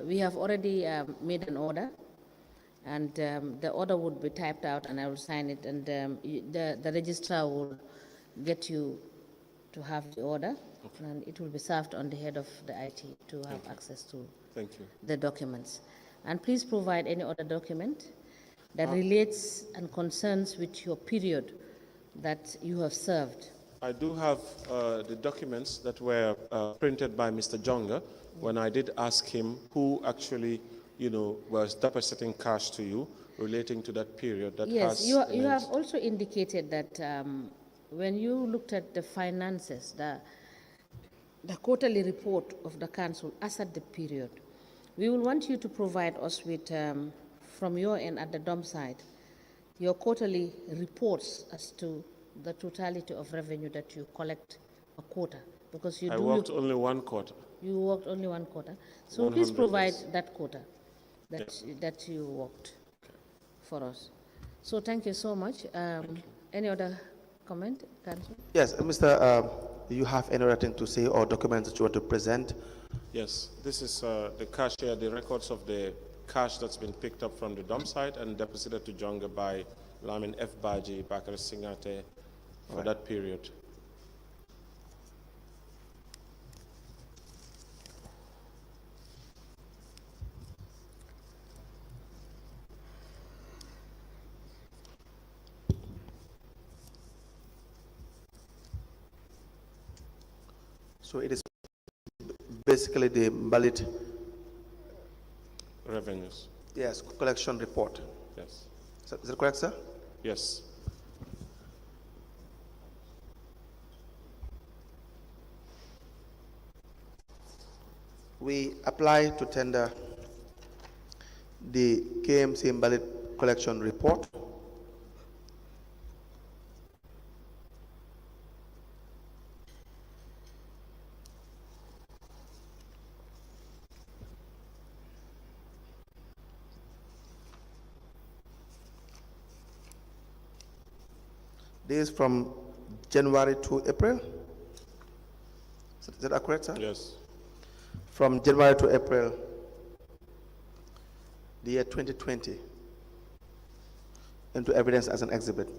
we have already made an order, and the order would be typed out and I will sign it, and the registrar will get you to have the order. Okay. And it will be served on the head of the IT to have access to the documents. And please provide any other document that relates and concerns with your period that you have served. I do have the documents that were printed by Mr. Jonga when I did ask him who actually, was depositing cash to you relating to that period. That yes, you have also indicated that when you looked at the finances, the quarterly report of the council as at the period, we will want you to provide us with, from your end at the dump site, your quarterly reports as to the totality of revenue that you collect a quarter. Because you worked only one quarter. You worked only one quarter. So please provide that quarter that you worked for us. So thank you so much. Any other comment, Council? Yes, Mr. Do you have any other thing to say or documents that you want to present? Yes, this is the cash here, the records of the cash that's been picked up from the dump site and deposited to Jonga by Lamin F. Baji, Bakar Singate for that period. So it is basically the valid revenues. Yes, collection report. Yes. Is that correct, sir? Yes. We apply to tender the KMC invalid collection report. This is from January to April. Is that correct, sir? Yes. From January to April, the year 2020, into evidence as an exhibit.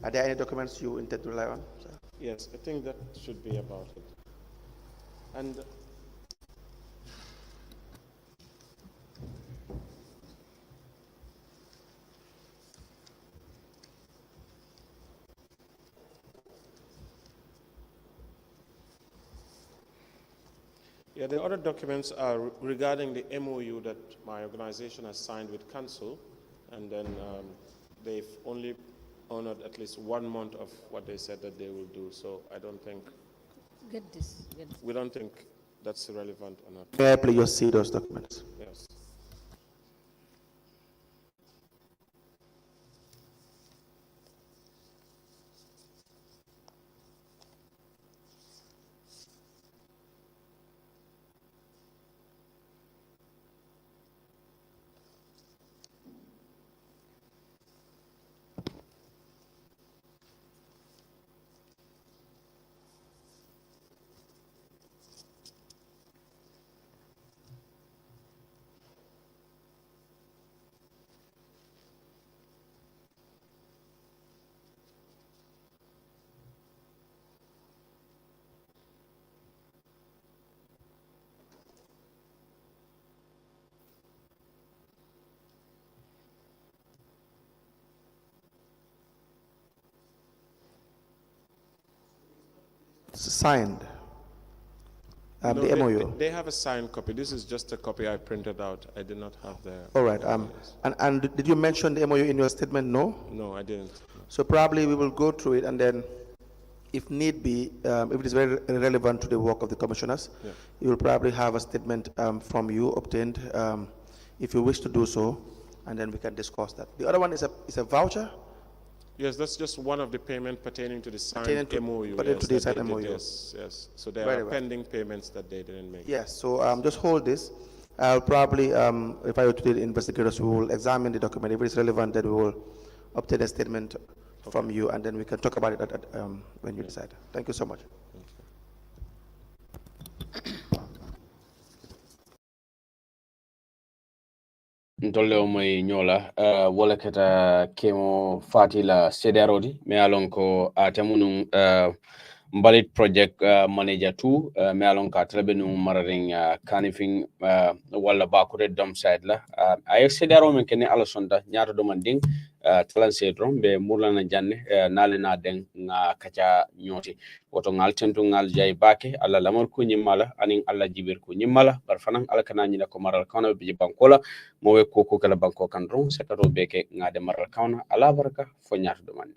Are there any documents you intend to rely on, sir? Yes, I think that should be about it. And yeah, the other documents are regarding the MOU that my organization has signed with Council, and then they've only honored at least 1 month of what they said that they will do. So I don't think we don't think that's relevant or not. May I please see those documents? Yes. Signed. No, the MOU. They have a signed copy. This is just a copy I printed out. I did not have the. All right. And did you mention the MOU in your statement? No? No, I didn't. So probably we will go through it, and then, if need be, if it is very relevant to the work of the commissioners, Yeah. you will probably have a statement from you obtained, if you wish to do so, and then we can discuss that. The other one is a voucher. Yes, that's just one of the payment pertaining to the signed MOU. Pertaining to the that signed they did. MOU. Yes, yes. So there Very are well. pending payments that they didn't make. Yes, so just hold this. I'll probably, if I were to the investigators, we will examine the document. If it is relevant, then we will obtain a statement from you, and then we can talk about it when you decide. Thank you so much. ntolle o moy ñola wala kata kemo fatila sederodi me alon ko atemunun mbalit project manager 2 me alon ka trebe no mararing kanifing wala bakure Dumpsite la ay sedero men ken ala sonda nyaato do man ding talan sedron be murlana janne nale na den nga kacha nyoti woto ngal tentu ngal jay bake alla lamar ko nyimala anin alla jibir ko nyimala bar fanan ala kana nyina ko maral kana be bankola mo we ko kala banko kan ron setato beke ngade maral kana ala baraka fo nyaato do man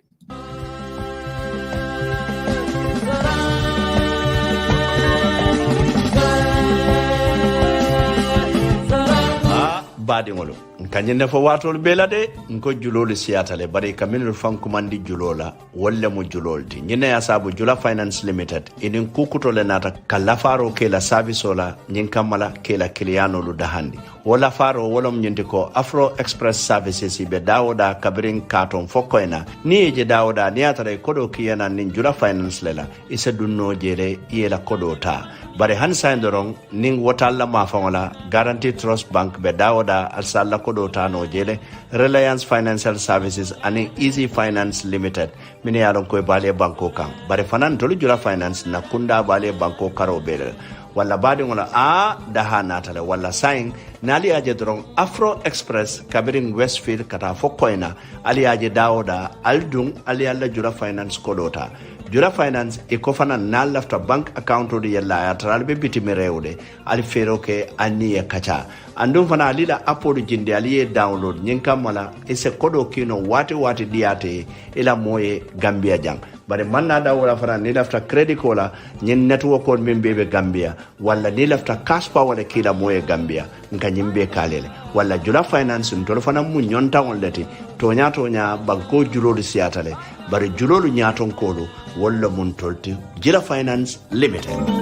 baadiŋolu nkañinde fo waatolu bee la de nko juloolu siyata le bari ka minnu fankumandi juloo la wolu lemu juloolu ti ñiŋ ne ye saabu jula finance limited iniŋ kukuto le naata ka lafaaroo ke la saabisoo la ñiŋ kamma la ke la kiliyaanoolu dahandi wo lafaaroo wo lemu ñinti ko afro express services be daawoda kabiriŋ kaatoŋ fo koy na niŋ ye je daawoda niŋ ye a tara i kodoo kiyana niŋ jula finance le la i se dunnoo je le i ye la kodoo taa bari hani sayin doroŋ niŋ wotal la maafaŋo la guarantee trust bank be daawoda alsa la kodoo taanoo je le reliance financial services aniŋ easy finance limited minnu ye a loŋ ko i baalu ye bankoo kaŋ bari fanaŋ tolu jula finance na kundaa baalu ye bankoo karoo bee le walla baadi ngola a daha natale walla sain nali aje dron Afro Express kabirin Westfield kata fokoina ali aje dawoda aldung ali alla jura finance kodota jura finance e ko fana na lafta bank account de yalla ya tral be bitimi rewde ali fero ke aniya kacha andum fana alila apolu jinde ali download nyin kamala e se kodo kino wati diate ila moye Gambia jang bare manna da wala fana ni lafta credit kola nyin network on min bebe Gambia walla ni lafta cash power de kila moye Gambia nka nyimbe kalele walla jula finance ntol fana mu nyonta on leti tonya banko julolu siatale bare julolu nyaton kolo walla mun tolti jula finance limited